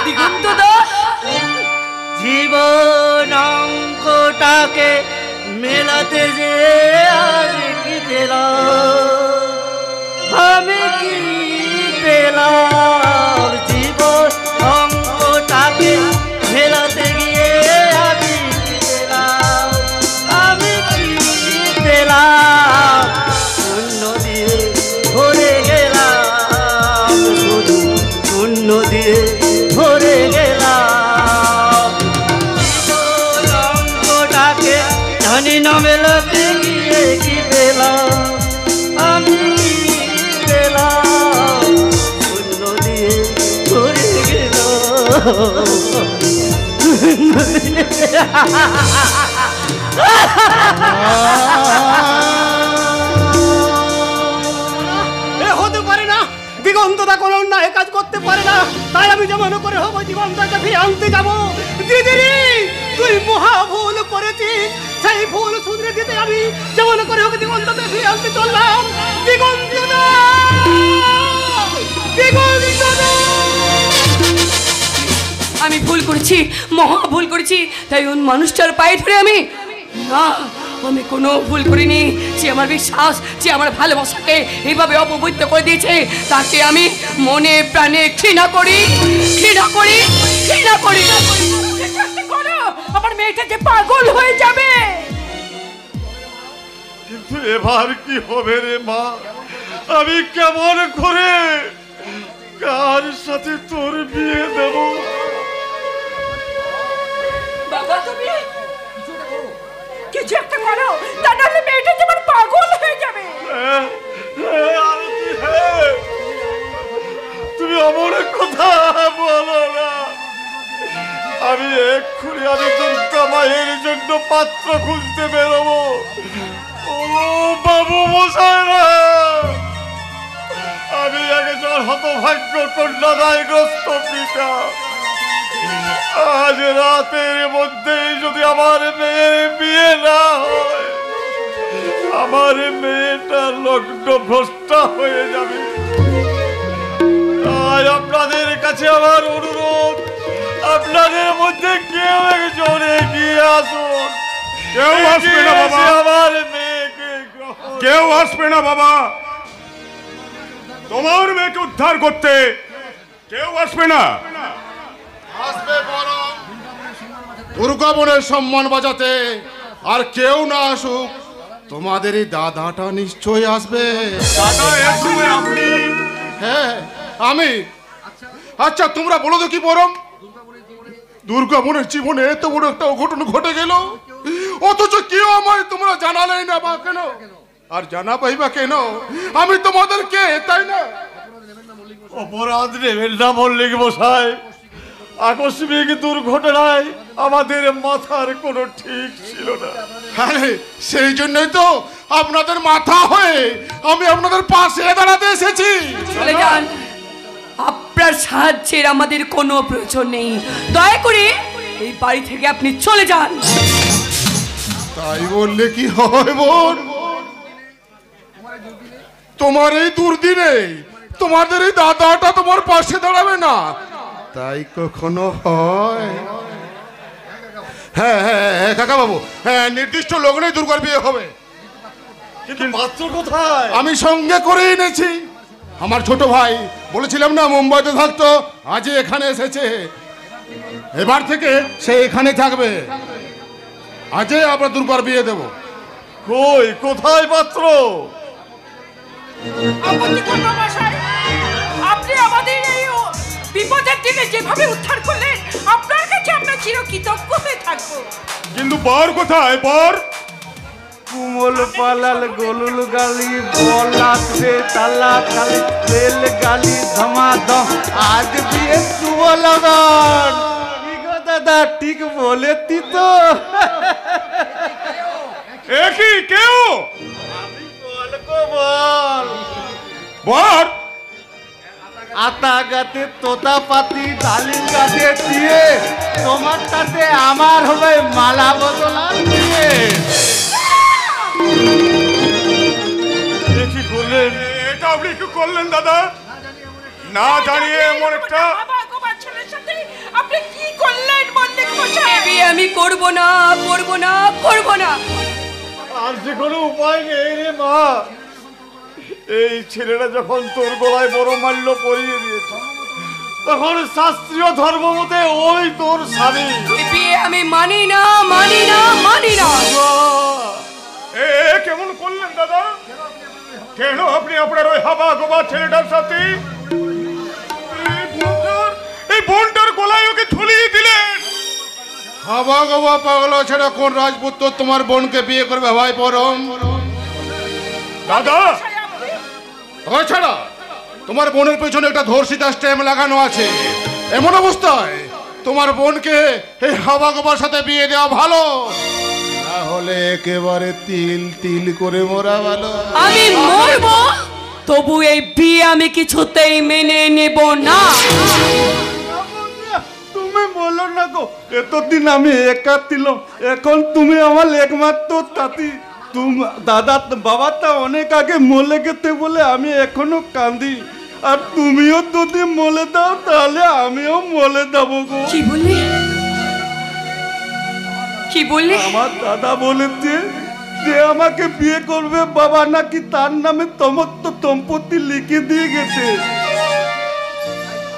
Speaker 4: দিগন্তদা,
Speaker 7: জীবন অঙ্কটাকে মেলাতে যে আজ কি পেলাম, আমি কি পেলাম? জীবন অঙ্কটাকে মেলাতে গিয়ে আমি কি পেলাম, আমি কি পেলাম? শূন্য দিয়ে ভরে গেলাম, শুধু শূন্য দিয়ে ভরে গেলাম। জানি না মেলাতে গিয়ে কি পেলাম আমি পেলাম শূন্য দিয়ে ভরে গেল
Speaker 9: হতে পারে না, দিগন্তদা কোনো অন্যায় কাজ করতে পারে না, তাই আমি যেমন করে হবো দিগন্তকে ফিরে আনতে যাবো। দিদিরি তুই মহা ভুল করেছিস, সেই ভুল শুধরে দিতে আমি যেমন করে হোক দিগন্তকে ফিরে আনতে চললাম। দিগন্তদা, দিগন্তদা,
Speaker 4: আমি ভুল করেছি, মহা ভুল করেছি, তাই ওই মানুষটার পায়ে ধরে আমি না, আমি কোনো ভুল করিনি। যে আমার বিশ্বাস, যে আমার ভালোবাসাকে এইভাবে অপবিত্র করে দিয়েছে, তাকে আমি মনে প্রাণে ঘৃণা করি, ঘৃণা করি, ঘৃণা করি।
Speaker 8: আমার মেয়েটা যে পাগল হয়ে যাবে।
Speaker 5: কিন্তু এবার কি হবে রে মা? আমি কেমন করে কার সাথে তোর বিয়ে দেব?
Speaker 8: বাবা তুমি কিছু একটা করো, তা নাহলে মেয়েটা যেমন পাগল হয়ে যাবে।
Speaker 5: তুমি অমর কথা বলো না। আমি এক্ষুনি দুর্গা মায়ের জন্য পাত্র খুঁজতে বেরোবো। ও বাবু মশাইরা, আমি একজন হতভাগ্য কন্যাদায়গ্রস্ত পিতা। আজ রাতের মধ্যেই যদি আমার মেয়ের বিয়ে না হয়, আমার মেয়েটা লগ্ন ভ্রষ্টা হয়ে যাবে। তাই আপনাদের কাছে আমার অনুরোধ, আপনাদের মধ্যে কেউ একজন এগিয়ে আসুন।
Speaker 2: কেউ আসবে না বাবা,
Speaker 5: আমার মেয়েকে
Speaker 2: কেউ আসবে না বাবা, তোমার মেয়েকে উদ্ধার করতে কেউ আসবে না। আসবে বরং দুর্গা বোনের সম্মান বাঁচাতে, আর কেউ না আসুক, তোমাদের এই দাদাটা নিশ্চয়ই আসবে।
Speaker 5: দাদা এর সময় আপনি?
Speaker 2: হ্যাঁ আমি। আচ্ছা তোমরা বলো তো কি বরং, দুর্গা বোনের জীবনে এত বড় একটা অঘটন ঘটে গেল, অথচ কেউ আমায় তোমরা জানালেই না বা কেন? আর জানাবাই বা কেন? আমি তোমাদেরকে, তাই না?
Speaker 5: অপরাধ নেবেন না মল্লিক মশাই। আকস্মিক দুর্ঘটনায় আমাদের মাথার কোনো ঠিক ছিল না।
Speaker 2: আরে সেই জন্যই তো আপনাদের মাথা হয়ে আমি আপনাদের পাশে দাঁড়াতে এসেছি।
Speaker 4: চলে যান, আপনার সাহায্যের আমাদের কোনো প্রয়োজন নেই। দয়া করে এই বাড়ি থেকে আপনি চলে যান।
Speaker 2: তাই বললে কি হয় বোন? তোমার এই দুর্দিনে তোমাদের এই দাদাটা তোমার পাশে দাঁড়াবে না, তাই কখনো হয়? হ্যাঁ হ্যাঁ হ্যাঁ কাকা বাবু, হ্যাঁ নির্দিষ্ট লগ্নে দুর্গার বিয়ে হবে।
Speaker 5: কিন্তু পাত্র কোথায়?
Speaker 2: আমি সঙ্গে করে এনেছি। আমার ছোট ভাই বলেছিলাম না মুম্বাইতে থাকতো, আজই এখানে এসেছে। এবার থেকে সে এখানে থাকবে। আজই আমরা দুর্গার বিয়ে দেব।
Speaker 5: কই কোথায় পাত্র?
Speaker 8: আপনি আমাদের এই বিপদের দিনে যেভাবে উদ্ধার করলেন, আপনার কাছে আমরা চিরকৃতজ্ঞ হয়ে থাকবো।
Speaker 2: কিন্তু বর কোথায়? বর
Speaker 9: কুমল পালাল গোলুল গালি বলাতে তালা তালি তেল গালি ধমাধম আজ বিয়ে শুভ লগন। কি গো দাদা, ঠিক বলেছি তো?
Speaker 2: একই কেউ
Speaker 9: বল
Speaker 2: বর
Speaker 9: আতা গাতে তোতা পাতি ডালিম গাতে দিয়ে তোমার সাথে আমার হবে মালা বদলা দিয়ে।
Speaker 5: কি করলেন
Speaker 2: এটা? আপনি কি করলেন দাদা? না জানিয়ে এমন একটা
Speaker 8: ছেলের সাথে আপনি কি করলেন মল্লিক মশাই?
Speaker 4: বিয়ে আমি করব না, করব না, করব না।
Speaker 5: আর যে কোনো উপায় নেই রে মা। এই ছেলেটা যখন তোর গলায় বড় মাল্য পরিয়ে দিয়েছে, তখন শাস্ত্রীয় ধর্ম মতে ওই তোর স্বামী।
Speaker 4: বিয়ে আমি মানি না, মানি না, মানি না।
Speaker 2: এ কেমন করলেন দাদা? কেন আপনি আপনার ওই হাবা গোবা ছেলেটার সাথে এই বোনটার গলায় ওকে ঝুলিয়ে দিলেন? হাবা গোবা পাগলা ছেড়ে কোন রাজপুত্র তোমার বোনকে বিয়ে করবে ভাই পরম? দাদা ছাড়া তোমার বোনের পেছনে একটা ধর্ষিতা স্ট্যাম্প লাগানো আছে। এমন অবস্থায় তোমার বোনকে এই হাওয়া গোবার সাথে বিয়ে দেওয়া ভালো, তাহলে একেবারে তিল তিল করে মরা ভালো।
Speaker 4: আমি মরবো, তবু এই বিয়ে আমি কিছুতেই মেনে নেব না।
Speaker 9: তুমি বলো না গো, এতদিন আমি একা ছিলাম, এখন তুমি আমার একমাত্র তাতি। দাদা বাবাটা অনেক আগে মরে গেতে বলে আমি এখনো কাঁদি, আর তুমিও যদি মরে দাও তাহলে আমিও মরে দেবো গো।
Speaker 4: কি বললি? কি বললি?
Speaker 9: আমার দাদা বলেছে যে আমাকে বিয়ে করবে, বাবা নাকি তার নামে সমস্ত সম্পত্তি লিখে দিয়ে গেছে।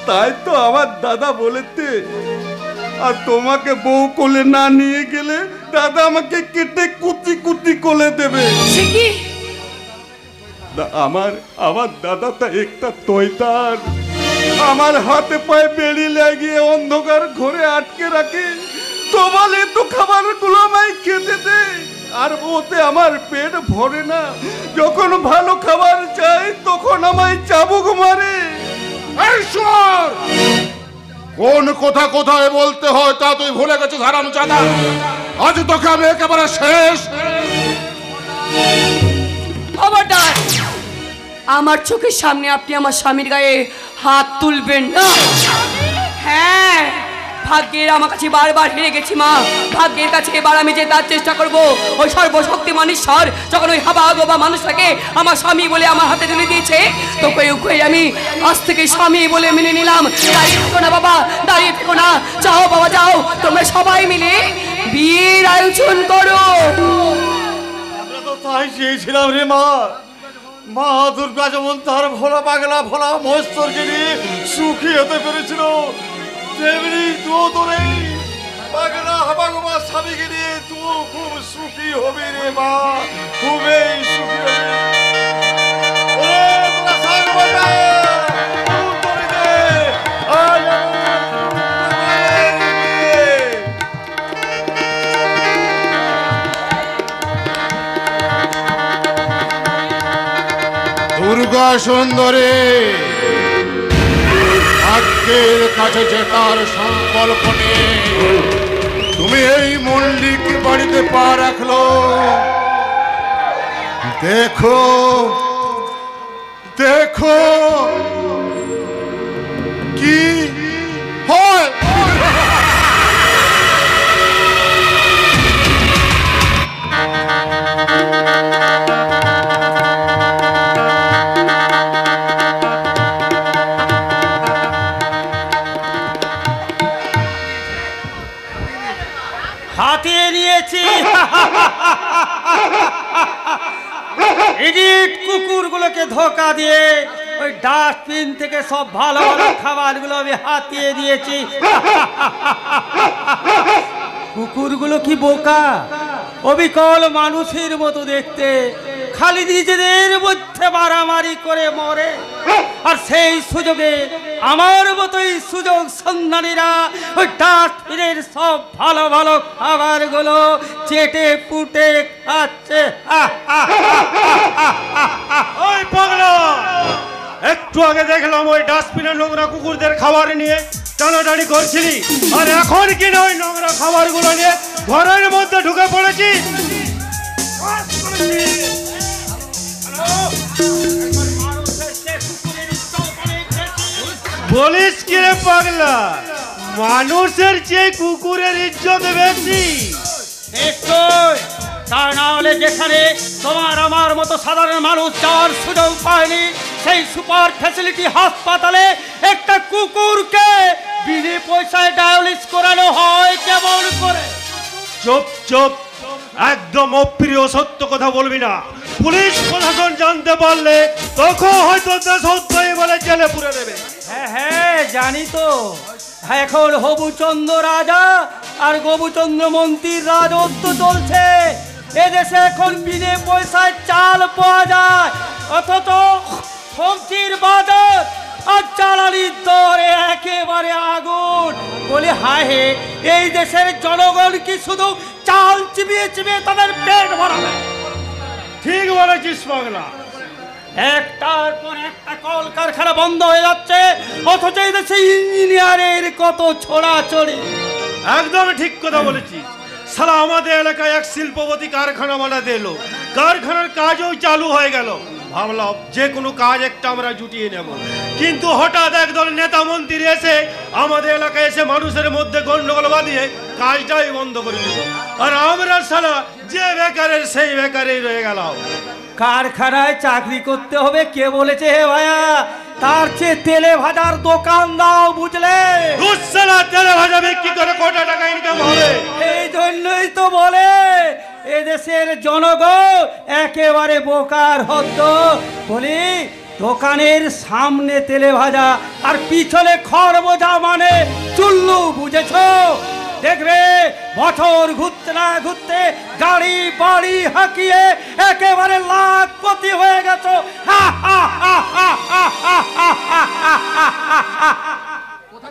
Speaker 9: তাই তো আমার দাদা বলেছে, আর তোমাকে বউ কোলে না নিয়ে গেলে দাদা আমাকে কেটে কুচি কুচি কোলে দেবে। আমার দাদাটা একটা তৈতার, আমার হাতে পায়ে বেড়ি লাগিয়ে অন্ধকার ঘরে আটকে রাখে। তোমার তো খাবার গুলো আমায় খেতে দে, আর ওতে আমার পেট ভরে না। যখন ভালো খাবার চাই তখন আমায় চাবুক মারে।
Speaker 2: কোন কথা কোথায় বলতে হয় তা তুই ভুলে গেছিস হারামজাদা। আজ তোকে আমি একেবারে শেষ।
Speaker 4: খবরদার, আমার চোখের সামনে আপনি আমার স্বামীর গায়ে হাত তুলবেন না। হ্যাঁ, ভাগ্যের আমার কাছে বারবার হেরে গেছি মা। ভাগ্যের কাছে এবার আমি জেতার চেষ্টা করব। ওই সর্বশক্তিমান ঈশ্বর যখন ওই হাবা গোবা মানুষটাকে আমার স্বামী বলে আমার হাতে তুলে দিয়েছে, তোকে আমি আজ থেকে স্বামী বলে মেনে নিলাম। দাঁড়িয়ে থেকো না বাবা, দাঁড়িয়ে থেকো না। যাও বাবা যাও, তোমরা সবাই মিলে বিয়ের আয়োজন করো।
Speaker 5: আমরা তো তাই চেয়েছিলাম রে মা। মা দুর্গা যেমন তার ভোলা পাগলা ভোলা মহেশ্বরকে নিয়ে সুখী হতে পেরেছিল, তেমনি তুও তোর এই পাগলা হাবাগোবা স্বামীকে নিয়ে তুও খুব সুখী হবে রে মা, খুবই সুখী হবে।
Speaker 2: দুর্গা সুন্দরী, ভাগ্যের কাছে জেতার সংকল্প নিয়ে তুমি এই মল্লিক বাড়িতে পা রাখলো। দেখো দেখো কি হয়।
Speaker 7: হাতিয়ে নিয়েছি ইডিট কুকুরগুলোকে ধোকা দিয়ে ওই ডাস্টবিন থেকে সব ভালো ভালো খাবারগুলো আমি হাতিয়ে দিয়েছি। কুকুরগুলো কি বোকা, অবিকল মানুষের মতো দেখতে, খালি নিজেদের মধ্যে মারামারি করে মরে। আর সেই সুযোগে আমার মতোই সুযোগ সন্ধানীরা ওই ডাস্টবিনের সব ভালো ভালো খাবারগুলো চেটে পুটে খাচ্ছে।
Speaker 3: ওই পাগলা, একটু আগে দেখলাম ওই ডাস্টবিনের নোংরা কুকুরদের খাবার নিয়ে টানাটানি করছিলি, আর এখন কিনা ওই নোংরা খাবারগুলো নিয়ে ঘরের মধ্যে ঢুকে পড়েছি। বলিস কি রে পাগলা, মানুষের চেয়ে কুকুরের ইজ্জত বেশি?
Speaker 7: তা না হলে যেখানে তোমার আমার মতো সাধারণ মানুষ যাওয়ার সুযোগ পায়নি, সেই সুপার ফ্যাসিলিটি হাসপাতালে একটা কুকুরকে বিনে পয়সায় ডায়ালিস করানো হয় কেমন করে?
Speaker 3: চুপ চুপ, একদম অপ্রিয় সত্য কথা বলবি না। পুলিশ প্রশাসন জানতে পারলে তখন হয়তো দেশদ্রোহী বলে জেলে পুরে দেবে।
Speaker 7: হ্যাঁ হ্যাঁ জানি তো, এখন হবুচন্দ্র রাজা আর গবুচন্দ্র মন্ত্রীর রাজত্ব চলছে। এদেশে এখন বিনে পয়সায় চাল পাওয়া যায়, অথচ সবজির বাজার আর জ্বালানির দরে একেবারে আগুন। বলে হায় হে, এই দেশের জনগণ কি শুধু চাল চিবিয়ে চিবিয়ে তাদের পেট ভরাবে?
Speaker 3: ঠিক বলেছিস পাগলা।
Speaker 7: একটার পর একটা কলকারখানা বন্ধ হয়ে যাচ্ছে, অথচ এই দেশে ইঞ্জিনিয়ারের কত ছড়াছড়ি।
Speaker 3: একদম ঠিক কথা বলেছিস। সারা আমাদের এলাকায় এক শিল্পপতি কারখানা বানাতে এলো, কারখানার কাজও চালু হয়ে গেল। ভাবলাম যে কোনো কাজ একটা আমরা জুটিয়ে নেব, কিন্তু হঠাৎ একদল নেতা মন্ত্রী এসে আমাদের এলাকায় এসে মানুষের মধ্যে গন্ডগোল বাঁধিয়ে কাজটাই বন্ধ করে দিল। আর আমরা সারা যে বেকারের সেই বেকারেই রয়ে গেলাম।
Speaker 7: কারখানায় চাকরি করতে হবে কে বলেছে হে ভাইয়া? তার চেয়ে তেলে ভাজার দোকান দাও, বুঝলে?
Speaker 3: তেলে ভাজা বিক্রি করে কোটি টাকা ইনকাম হবে।
Speaker 7: এই জন্যই তো বলে এদেশের জনগণ একেবারে বোকার হদ্দ। বলি দোকানের সামনে তেলে ভাজা আর পিছনে খড় বোঝা মানে চুল্লু, বুঝেছো? দেখবে বছর ঘুরতে না ঘুরতে গাড়ি বাড়ি হাঁকিয়ে একেবারে লাখপতি হয়ে গেছো।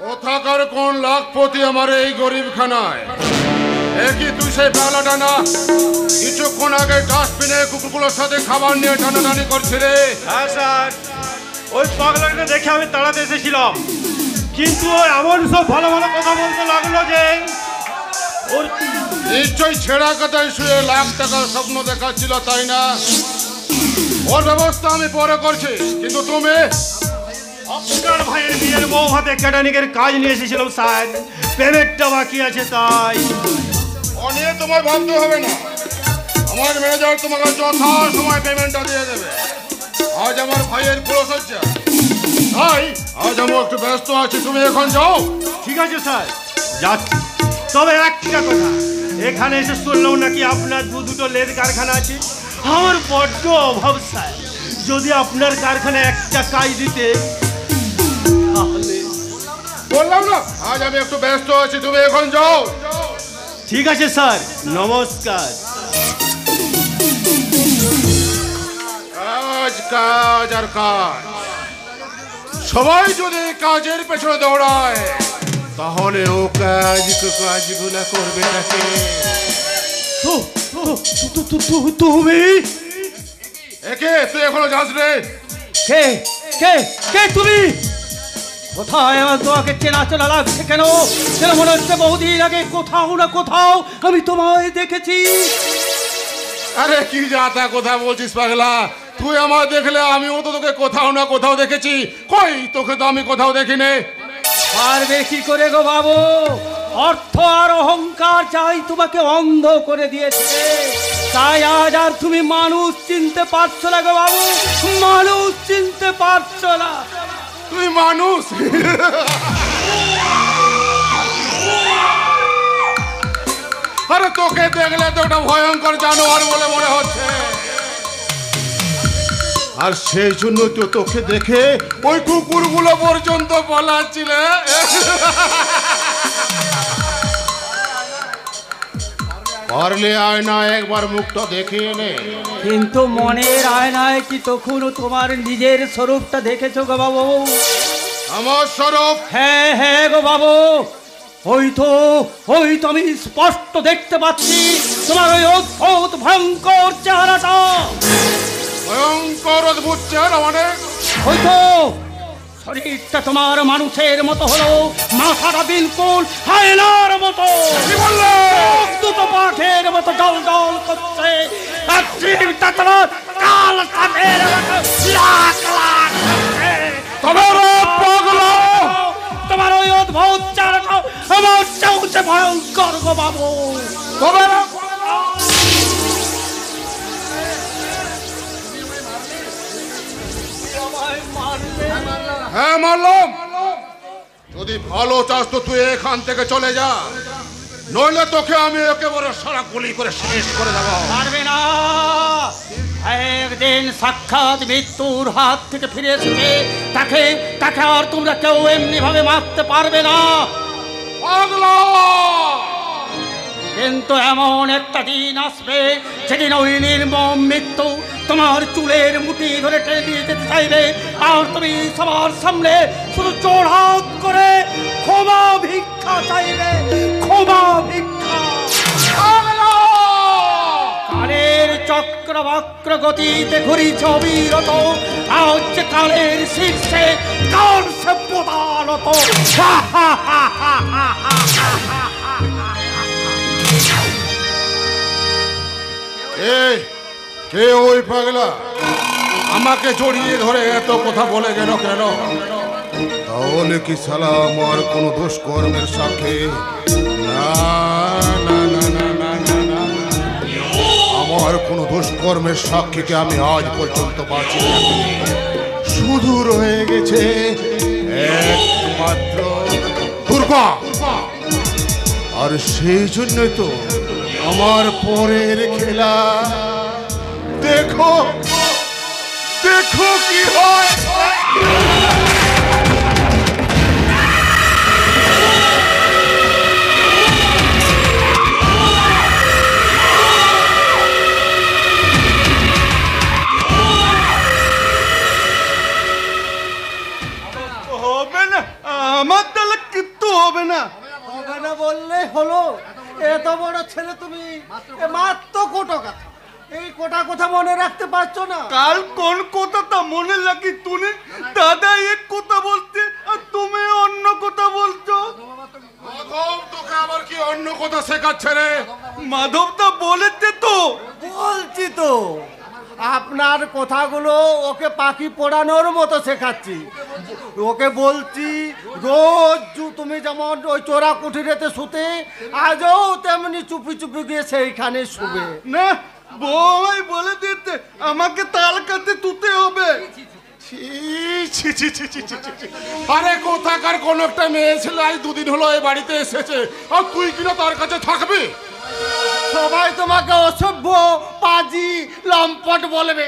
Speaker 2: কোথাকার কোন লাখপতি আমার এই গরিব খানায়? একই তুই সেই পাগলাটা না কিছুক্ষণ আগে ডাস্টবিনে কুকুরগুলোর সাথে খাবার নিয়ে টানাটানি করছিলে?
Speaker 3: হ্যাঁ স্যার, ওই পাগলাটাকে দেখে আমি তাড়াতে এসেছিলাম, কিন্তু এমন সব ভালো ভালো কথা বলতে লাগলো যে ওর
Speaker 2: নিশ্চয়ই ছেঁড়া কথায় শুয়ে লাখ টাকার স্বপ্ন দেখাচ্ছিল, তাই না? ওর ব্যবস্থা আমি পরে করছি, কিন্তু তুমি?
Speaker 3: আপনার ভাইয়ের বিয়ের বউ হাতে ক্যাটানিকের কাজ নিয়ে এসেছিলাম স্যার, পেমেন্টটা বাকি আছে তাই।
Speaker 2: ও নিয়ে তোমার ভাবতে হবে না, আমার ম্যানেজার তোমাকে যথা সময় পেমেন্টটা দিয়ে দেবে। আজ আমার ভাইয়ের ফুলসজ্জা, তাই আজ আমি একটু ব্যস্ত আছি, তুমি এখন যাও।
Speaker 3: ঠিক আছে স্যার, যাচ্ছি। তবে একটা কথা, এখানে এসে শুনলেও নাকি আপনার দুটো লেদ কারখানা আছে। আমার বড্ড অভাব স্যার, যদি আপনার কারখানায় একটা কাজ দিতে তাহলে।
Speaker 2: বললাম না আজ আমি একটু ব্যস্ত আছি, তুমি এখন যাও।
Speaker 3: ঠিক আছে স্যার, নমস্কার।
Speaker 2: কাজ কাজ আর কাজ, সবাই যদি কাজের পেছনে দৌড়ায় তাহলে ও কাজগুলা করবে নাকি?
Speaker 3: তুমি
Speaker 2: একে তুই এখনো যাস রে?
Speaker 7: কে কে কে তুমি? কোথায় আমার তোমাকে চেনা চেনা লাগছে কেন? যেন মনে হচ্ছে বহুদিন আগে কোথাও না কোথাও আমি তোমায় দেখেছি।
Speaker 2: আরে কি যাতা কথা বলছিস পাগলা? তুই আমার দেখলে আমিও তো তোকে কোথাও না কোথাও দেখেছি। কই তোকে তো আমি কোথাও দেখিনি।
Speaker 7: পারবে কি করে গো বাবু? অর্থ আর অহংকার চাই তোমাকে অন্ধ করে দিয়েছে, তাই আজ আর তুমি মানুষ চিনতে পারছো না গো বাবু, মানুষ চিনতে পারছো না।
Speaker 2: তুই মানুষ? আরে তোকে দেখলে তো ওটা ভয়ঙ্কর জানোয়ার বলে মনে হচ্ছে, আর সেই জন্য তো তোকে দেখে ওই কুকুরগুলো পর্যন্ত পালাচ্ছিল। পারলে আয়না একবার মুখটা দেখিয়ে নে।
Speaker 7: কিন্তু মনের আয়নায় কি তখনও তোমার নিজের স্বরূপটা দেখেছো গো বাবু?
Speaker 2: আমার স্বরূপ?
Speaker 7: হ্যাঁ হ্যাঁ গো বাবু, ওই তো আমি স্পষ্ট দেখতে পাচ্ছি তোমার ওই অদ্ভুত ভয়ঙ্কর চেহারাটা।
Speaker 2: ভয়ঙ্কর অদ্ভুত চেহারা মানে?
Speaker 7: ওই তো শরীরটা তোমার মানুষের মতো হলো, মাথাটা বিলকুল হায়নার মতো, দুটো পাখের মতো জল জল করছে, আর জিভটা তোমার কাল সাপের মতো লাখ লাখ করছে। তোমার ওই অদ্ভুত চেহারাটা আমার চৌচে ভয়ঙ্কর গো বাবু।
Speaker 2: হ্যাঁ মারলাম। যদি ভালো চাস তো তুই এখান থেকে চলে যা, নইলে তোকে আমি একেবারে সারা গুলি করে শেষ করে দেবো।
Speaker 7: পারবে না, একদিন সাক্ষাৎ মৃত্যুর হাত থেকে ফিরে এসেছে, তাকে আর তোমরা কেউ এমনি ভাবে মারতে পারবে না। কিন্তু এমন একটা দিন আসবে যেদিন ওই নির্মম মৃত্যু তোমার চুলের মুঠি ধরে টেনে দিয়ে যেতে চাইবে, আর তুমি সবার সামনে শুধু জোড়হাত করে ক্ষমা ভিক্ষা চাইবে, ক্ষমা ভিক্ষা। কালের চক্র
Speaker 9: চক্রবক্র গতিতে ঘুরিছ অবিরত, আজ কালের শীর্ষে কাল সভ্যতানত।
Speaker 2: কে ওই পাগলা আমাকে জড়িয়ে ধরে এত কথা বলে গেল কেন? তাহলে কি শালা আমার কোন দুষ্কর্মের সাথে? না না না না না না না, আমার কোন দুষ্কর্মের সাক্ষীকে আমি আজ পর্যন্ত বাঁচি না। শুধু রয়ে গেছে একমাত্র দুর্গা। আর সেই জন্যই তো আমার পরের খেলা। দেখো দেখো কি হয়।
Speaker 9: হবে না, আমার তাহলে কিচ্ছু হবে না। হবে না বললে হলো? এত বড় ছেলে তুমি, মাত্র কোটো কথা, এই কোটা কথা মনে রাখতে পারছো না? কাল কোন কথাটা মনে রাখি তুমি? দাদা এক কথা বলতে আর তুমি অন্য কথা বলছো।
Speaker 2: মাধব তোকে আবার কি অন্য কথা শেখাচ্ছে রে?
Speaker 9: মাধবটা বলেছে তো। বলছি তো, আপনার কথাগুলো ওকে পাখি পোড়ানোর মতো শেখাচ্ছি। ওকে বলছি রোজ তুমি যেমন ওই চোরা কুঠিরেতে শুতে, আজও তেমনি চুপি চুপি গিয়ে সেইখানে শুবে না। বই বলে দিতে আমাকে তাল কাতে তুতে হবে।
Speaker 2: আরে কোথাকার কোন একটা মেয়ে ছেলে আজ দুদিন হলো এই বাড়িতে এসেছে, আর তুই কিনা তার কাছে থাকবি?
Speaker 9: সবাই তোমাকে অসভ্য, পাজি, লম্পট বলবে।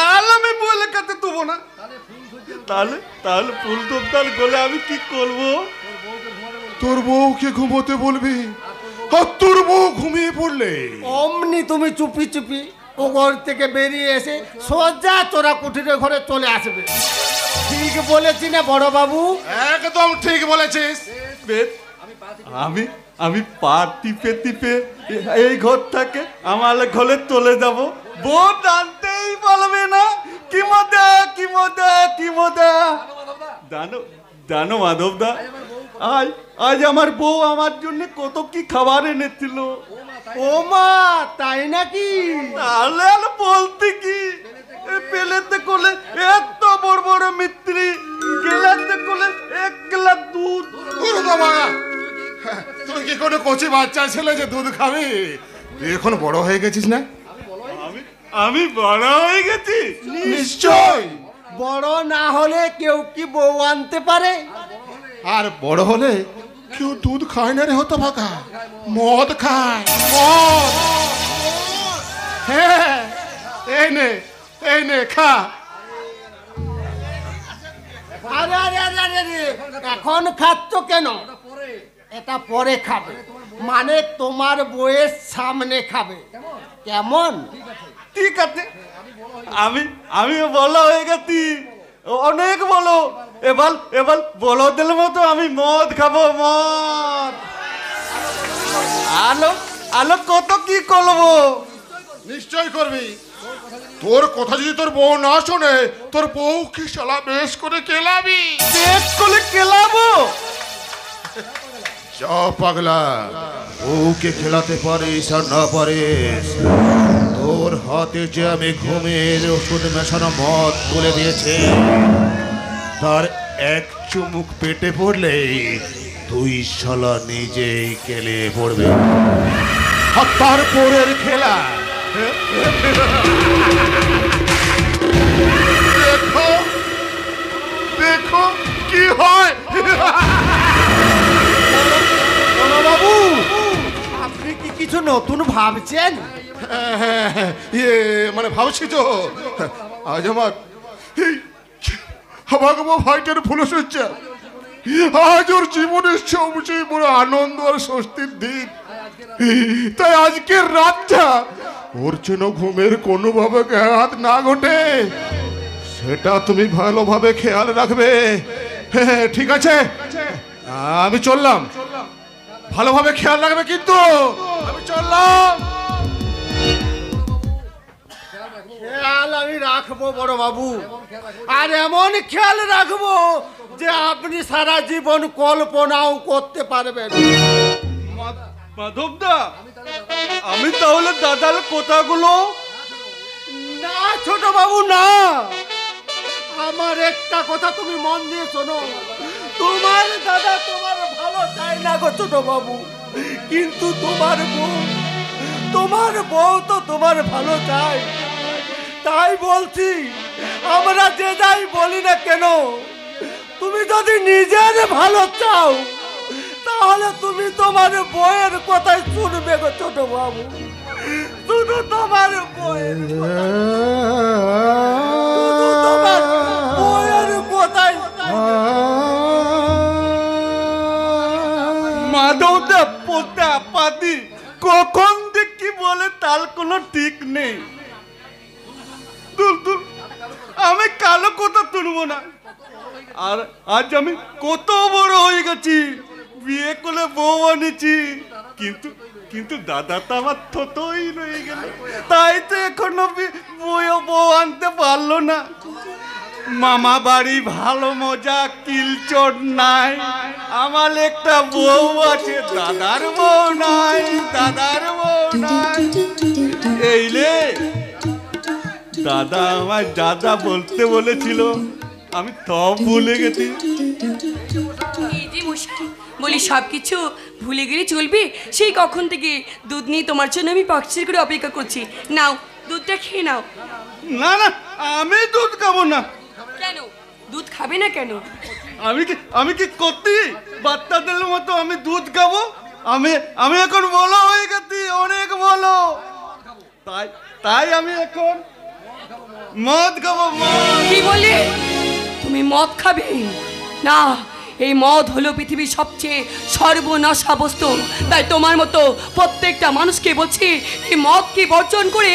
Speaker 9: আর আমি বলে কাতে তুবো না। তাহলে তাহলে ফুল তোপতাল গলে আমি কি করবো?
Speaker 2: তোর বউকে ঘুমোতে বলবি, আর তোর বউ ঘুমিয়ে পড়লে
Speaker 9: অমনি তুমি চুপি চুপি ও ঘর থেকে বেরিয়ে এসে সোজা চোরা কুঠিরের ঘরে চলে আসবে। ঠিক বলেছি না বড় বাবু?
Speaker 2: একদম ঠিক বলেছিস।
Speaker 9: আমি আমি পা টিপে টিপে এই ঘর থেকে আমার ঘরে চলে যাব। বউ জানতেই পারবে না। কি মজা কি মজা কি মজা। জানো জানো মাধবদা, আজ আজ আমার বউ আমার জন্য কত কি খাবার এনেছিল। ও মা, তাই নাকি? তাহলে আর বলতে কি, পেলেতে কোলে এত বড় বড় মিত্রি, গেলাতে কোলে এক গ্লাস দুধ।
Speaker 2: তুই কি কোনো কচি বাচ্চা ছেলে যে দুধ খাবি? তুই এখন বড় হয়ে গেছিস না?
Speaker 9: আমি বড় হয়ে গেছি?
Speaker 2: নিশ্চয়।
Speaker 9: বড় না হলে কেউ কি বউ আনতে পারে?
Speaker 2: আর বড় হলে কেউ দুধ খায় না রে হতো ভাগা, মদ খায়, মদ। হ্যাঁ, এই নে খা।
Speaker 9: আরে আরে আরে আরে, এখন খাচ্ছ কেন? এটা পরে খাবে, মানে তোমার বউয়ের সামনে খাবে। কেমন? ঠিক আছে। আমি বলো হয়ে গেছি, অনেক বলো। এবার এবার বলদের মতো আমি মদ খাবো, মদ। আলো আলো কত কি করবো?
Speaker 2: নিশ্চয় করবি। তোর কথা যদি তোর বউ না শোনে, তোর বউ কি শালা বেশ করে কেলাবি।
Speaker 9: বেশ করে কেলাবো?
Speaker 2: যা পাগলা, বউকে খেলাতে পারিস আর না পারিস, তোর হাতে যে আমি ঘুমের ওষুধ মেশানো মদ তুলে দিয়েছে, তার এক চুমুক পেটে পড়লেই তুই শালা নিজেই কেলে পড়বে। আর তারপরের খেলা দেখো দেখো কি হয়।
Speaker 9: বাবু, আপনি কি কিছু নতুন ভাবছেন?
Speaker 2: মানে ভাবছি তো, আজ আমার ভাইটার ফুল হচ্ছে, আজ ওর জীবনের সবচেয়ে বড় আনন্দ আর স্বস্তির দিন। তাই আজকের রাতটা ওর যেন ঘুমের কোনোভাবে ঘাত না ঘটে, সেটা তুমি ভালোভাবে খেয়াল রাখবে। হ্যাঁ ঠিক আছে, আমি চললাম। ভালোভাবে খেয়াল রাখবে কিন্তু। আমি চললাম।
Speaker 9: রাখবো বড় বাবু, আর এমন খেয়াল রাখবো যে আপনি সারা জীবন কল্পনাও করতে পারবেন।
Speaker 5: মাধবদা, আমি তাহলে দাদার কথাগুলো।
Speaker 9: না ছোট বাবু না, আমার একটা কথা তুমি মন দিয়ে শোনো। তোমার দাদা তোমার ভালো চায় না গো ছোট বাবু, কিন্তু তোমার বউ তো তোমার ভালো চায়। তাই বলছি, আমরা যে যাই বলি না কেন, তুমি যদি নিজের ভালো চাও তাহলে তুমি তোমার বউয়ের কথাই শুনবে গো ছোট বাবু। শুধু তোমার বউয়ের কথাই।
Speaker 5: মাধবদা পোতা পাতি কখন যে কি বলে তার কোনো ঠিক নেই। আমি কালো কথা তুলবো না। আর আজ আমি কত বড় হয়ে গেছি, বিয়ে করে বউ আনেছি, কিন্তু দাদা তো আমার থতই রয়ে গেল। তাই তো এখনো বউ আনতে পারলো না। মামা বাড়ি ভালো মজা, কিলচট নাই। আমার একটা বউ আছে, দাদার বউ নাই, দাদার বউ নাই। এইলে দাদা আমার দাদা বলতে বলেছিল, আমি সব ভুলে গেছি।
Speaker 4: বলি সবকিছু ভুলে গেলে চলবে? সেই কখন থেকে দুধ নিয়ে তোমার জন্য আমি পাকচির করে অপেক্ষা করছি। নাও, দুধটা খেয়ে নাও।
Speaker 5: না না, আমি দুধ খাবো না।
Speaker 4: কেন দুধ খাবে না কেন?
Speaker 5: আমি কি করতে বাচ্চাদের মতো আমি দুধ খাবো? আমি এখন বলো হয়ে গেছি, অনেক বলো। তাই আমি এখন মদ খাবো।
Speaker 4: কি বলি? তুমি মদ খাবে? না, এই মদ হলো পৃথিবীর সবচেয়ে সর্বনাশা বস্তু। তাই তোমার মতো প্রত্যেকটা মানুষকে বলছি, এই মদকে বর্জন করে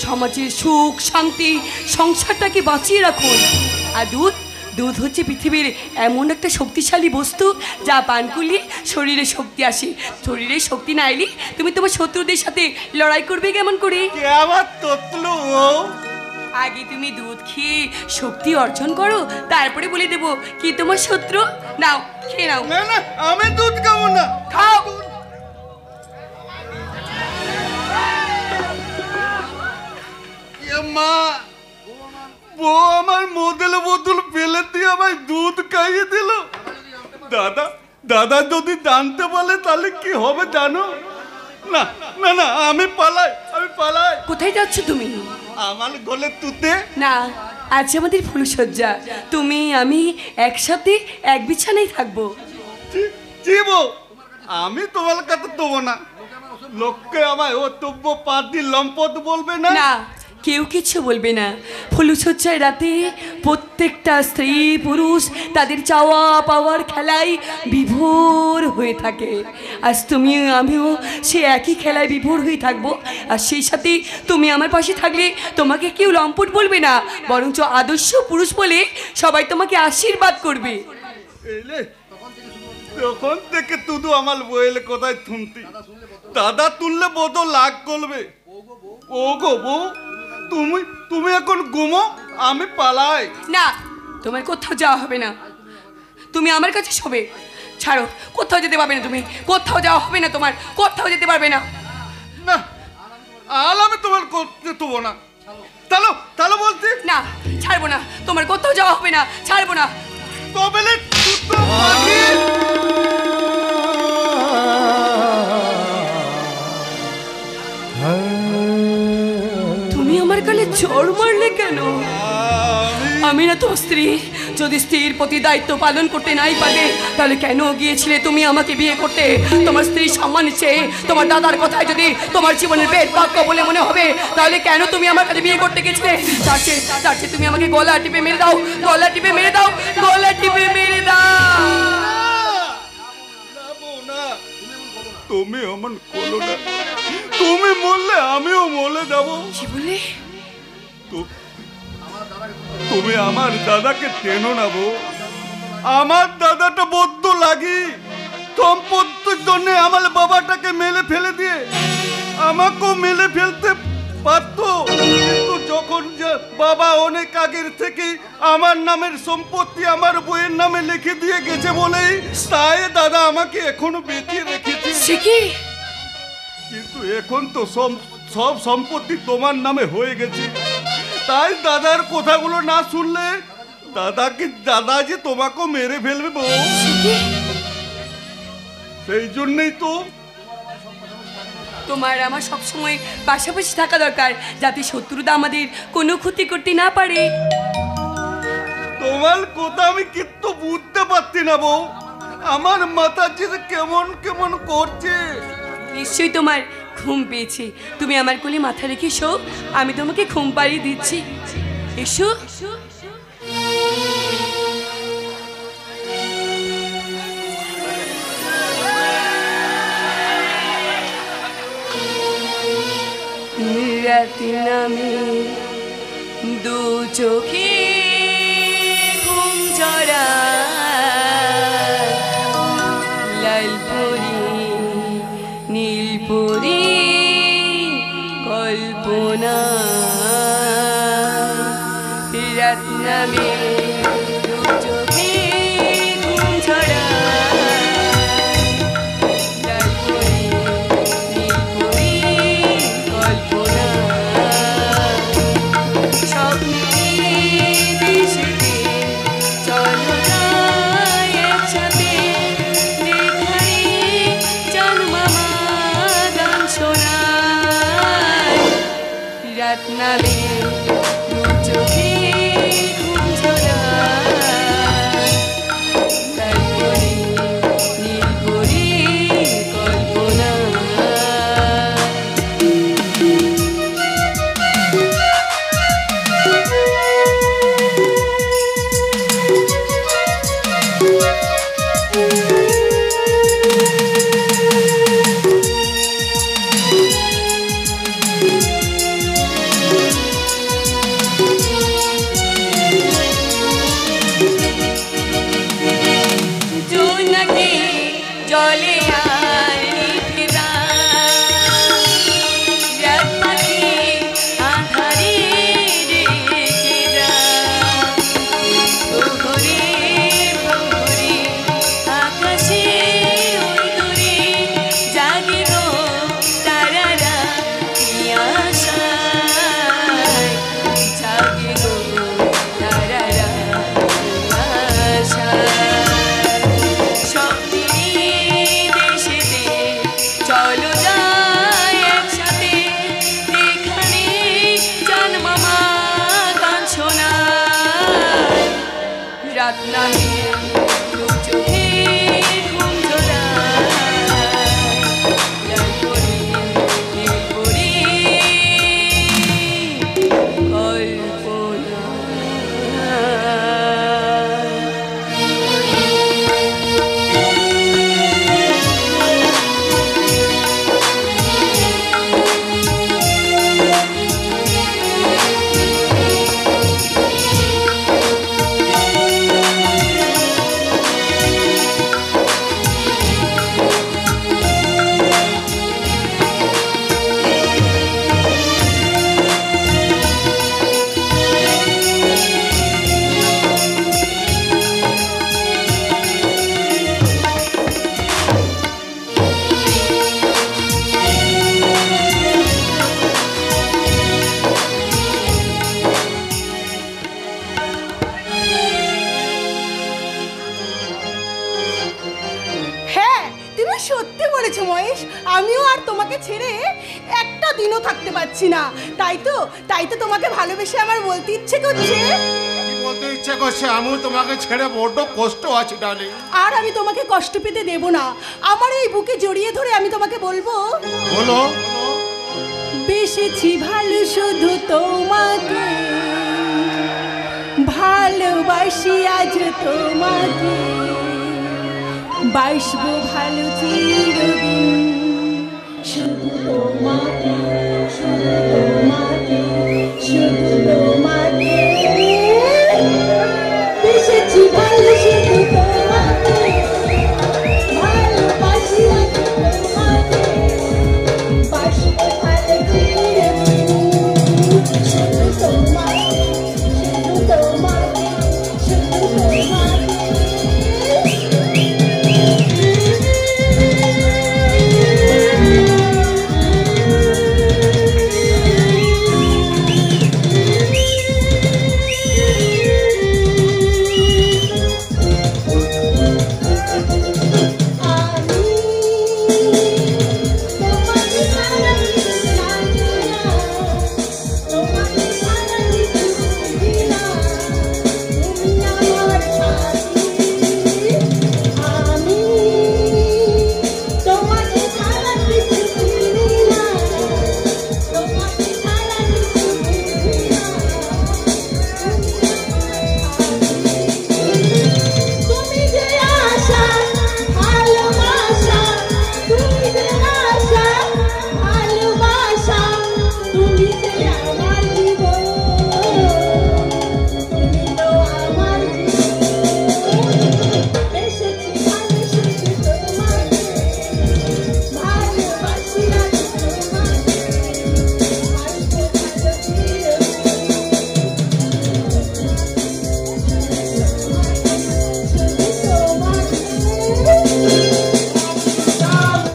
Speaker 4: সমাজের সুখ শান্তি সংসারটাকে বাঁচিয়ে রাখুন। আর দুধ হচ্ছে পৃথিবীর এমন একটা শক্তিশালী বস্তু, যা পান করলে শরীরে শক্তি আসে। শরীরে শক্তি না এলে তুমি তোমার শত্রুদের সাথে লড়াই করবে কেমন করে? আগে তুমি দুধ খেয়ে শক্তি অর্জন করো, তারপরে বলে দেবো কি তোমার শত্রু। নাও, খেয়ে নাও।
Speaker 5: না না, আমি দুধ খাবো না।
Speaker 4: খাও।
Speaker 5: মা, বউ আমার মদের বোতল ফেলে দিয়ে আমায় দুধ খাইয়ে দিল। দাদা যদি জানতে পারে তাহলে কি হবে জানো? না না না, আমি পালাই।
Speaker 4: কোথায় যাচ্ছ তুমি?
Speaker 5: আমার গলে তুতে।
Speaker 4: না, আজ আমাদের ফুলসজ্জা, তুমি আমি একসাথে এক বিছানায় থাকবো।
Speaker 5: আমি তোমার কাছে দেবো না। লোককে আমায় ও তব্য পাতি লম্পট বলবে না।
Speaker 4: না, কেউ কিছু বলবে না। ফুলসজ্জায় রাতে প্রত্যেকটা স্ত্রী পুরুষ তাদের চাওয়া পাওয়ার খেলায় বিভোর হয়ে থাকে। আজ তুমি আমিও সে একই খেলায় বিভোর হয়ে থাকবো। আর সেই সাথে তুমি আমার পাশে থাকলে তোমাকে কেউ লম্পট বলবে না, বরঞ্চ আদর্শ পুরুষ বলে সবাই তোমাকে আশীর্বাদ করবে।
Speaker 5: তখন থেকে তুদু আমার বইলে কোথায় শুনতি, দাদা তুললে বড় লাগ করবে। ও গো বউ, তুমি এখন ঘুমো, আমি পালাই।
Speaker 4: না, তোমার কোথাও যাওয়া হবে না, তুমি আমার কাছে শোবে। ছাড়ো, কোথাও যেতে পারবে না তুমি, কোথাও যাওয়া হবে না তোমার, কোথাও যেতে পারবে না।
Speaker 5: না, আর আমি তোমার করতে দেবো না। চলো বলছি।
Speaker 4: না, ছাড়বো না, তোমার কোথাও যাওয়া হবে না, ছাড়বো না।
Speaker 5: তবে
Speaker 4: তুমি আমার গালে চড় মারলে কেন? আমি না তো স্ত্রী, যদি স্ত্রীর প্রতি দায়িত্ব পালন করতে নাই পারবে তাহলে কেন গিয়েছিলে তুমি আমাকে বিয়ে করতে? তোমার স্ত্রী সম্মান চেয়ে তোমার দাদার কথায় যদি তোমার জীবনের বেদ বাক্য বলে মনে হবে তাহলে কেন তুমি আমার কাছে বিয়ে করতে গেছিলে? তার চেয়ে তুমি আমাকে গলা টিপে মেরে দাও, গলা টিপে মেরে দাও, গলা টিপে মেরে দাও।
Speaker 5: তুমি অমন করো না, তুমি মরলে আমিও মরে যাবো।
Speaker 4: কি বলে?
Speaker 5: তুমি আমার দাদাকে চেনো না বউ। আমার দাদাটা বদ্ধ লাগি, সম্পত্তির জন্য আমার বাবাটাকে মেলে ফেলে দিয়ে আমাকেও মেলে ফেলতে পারতো, কিন্তু
Speaker 9: যখন বাবা অনেক আগের থেকে আমার নামের সম্পত্তি আমার বইয়ের নামে লিখে দিয়ে গেছে বলেই তাই দাদা আমাকে এখনো বেঁচে রেখেছে। কিন্তু এখন তো সব সম্পত্তি তোমার নামে হয়ে গেছে, তাই দাদার কথাগুলো না শুনলে দাদা যে তোমাকেও মেরে ফেলবে বউ। সেই জন্যই তো
Speaker 4: তোমার আমার সবসময় পাশাপাশি থাকা দরকার, যাতে শত্রুরা আমাদের কোনো ক্ষতি করতে না পারে।
Speaker 9: তোমার কথা আমি কিন্তু বুঝতে পারছি না বউ, আমার মাথা যে কেমন কেমন করছে।
Speaker 4: নিশ্চয়ই তোমার ঘুম পেয়েছে, তুমি আমার কোলে মাথা রেখে এসো, আমি তোমাকে ঘুম পাড়িয়ে দিচ্ছি। এসো। রাতে নামে দু চোখে ঘুম ঝরা, লাল পরি নীল পরি কল্পনা, রাত নামে দু চোখে ঘুম ঝরা, নামে দু চোখে ঘুম ঝরা, লাল পরি নীল পরি কল্পনা। জলে রাত নামে দু চোখে ঘুম ঝরা, লাল পরি নীল পরি কল্পনা।
Speaker 11: সত্যি বলেছো মহেশ, আমিও আর তোমাকে ছেড়ে একটা দিনও থাকতে পারছি না। তাই তো তোমাকে ভালোবেসে আমার বলতে ইচ্ছে করছে।
Speaker 2: কি বলতে ইচ্ছে করছে? আমিও তোমাকে ছেড়ে বড্ড কষ্ট আছে ডার্লিং।
Speaker 11: আর আমি তোমাকে কষ্ট পেতে দেব না। আমার এই বুকে জড়িয়ে ধরে আমি তোমাকে বলবো,
Speaker 2: বলো।
Speaker 11: বেসেছি ভালো শুধু তোমাকে, ভালোবাসি আজ তোমাকে, বাসবো ভালো চিরদিন শুধু তোমাকে।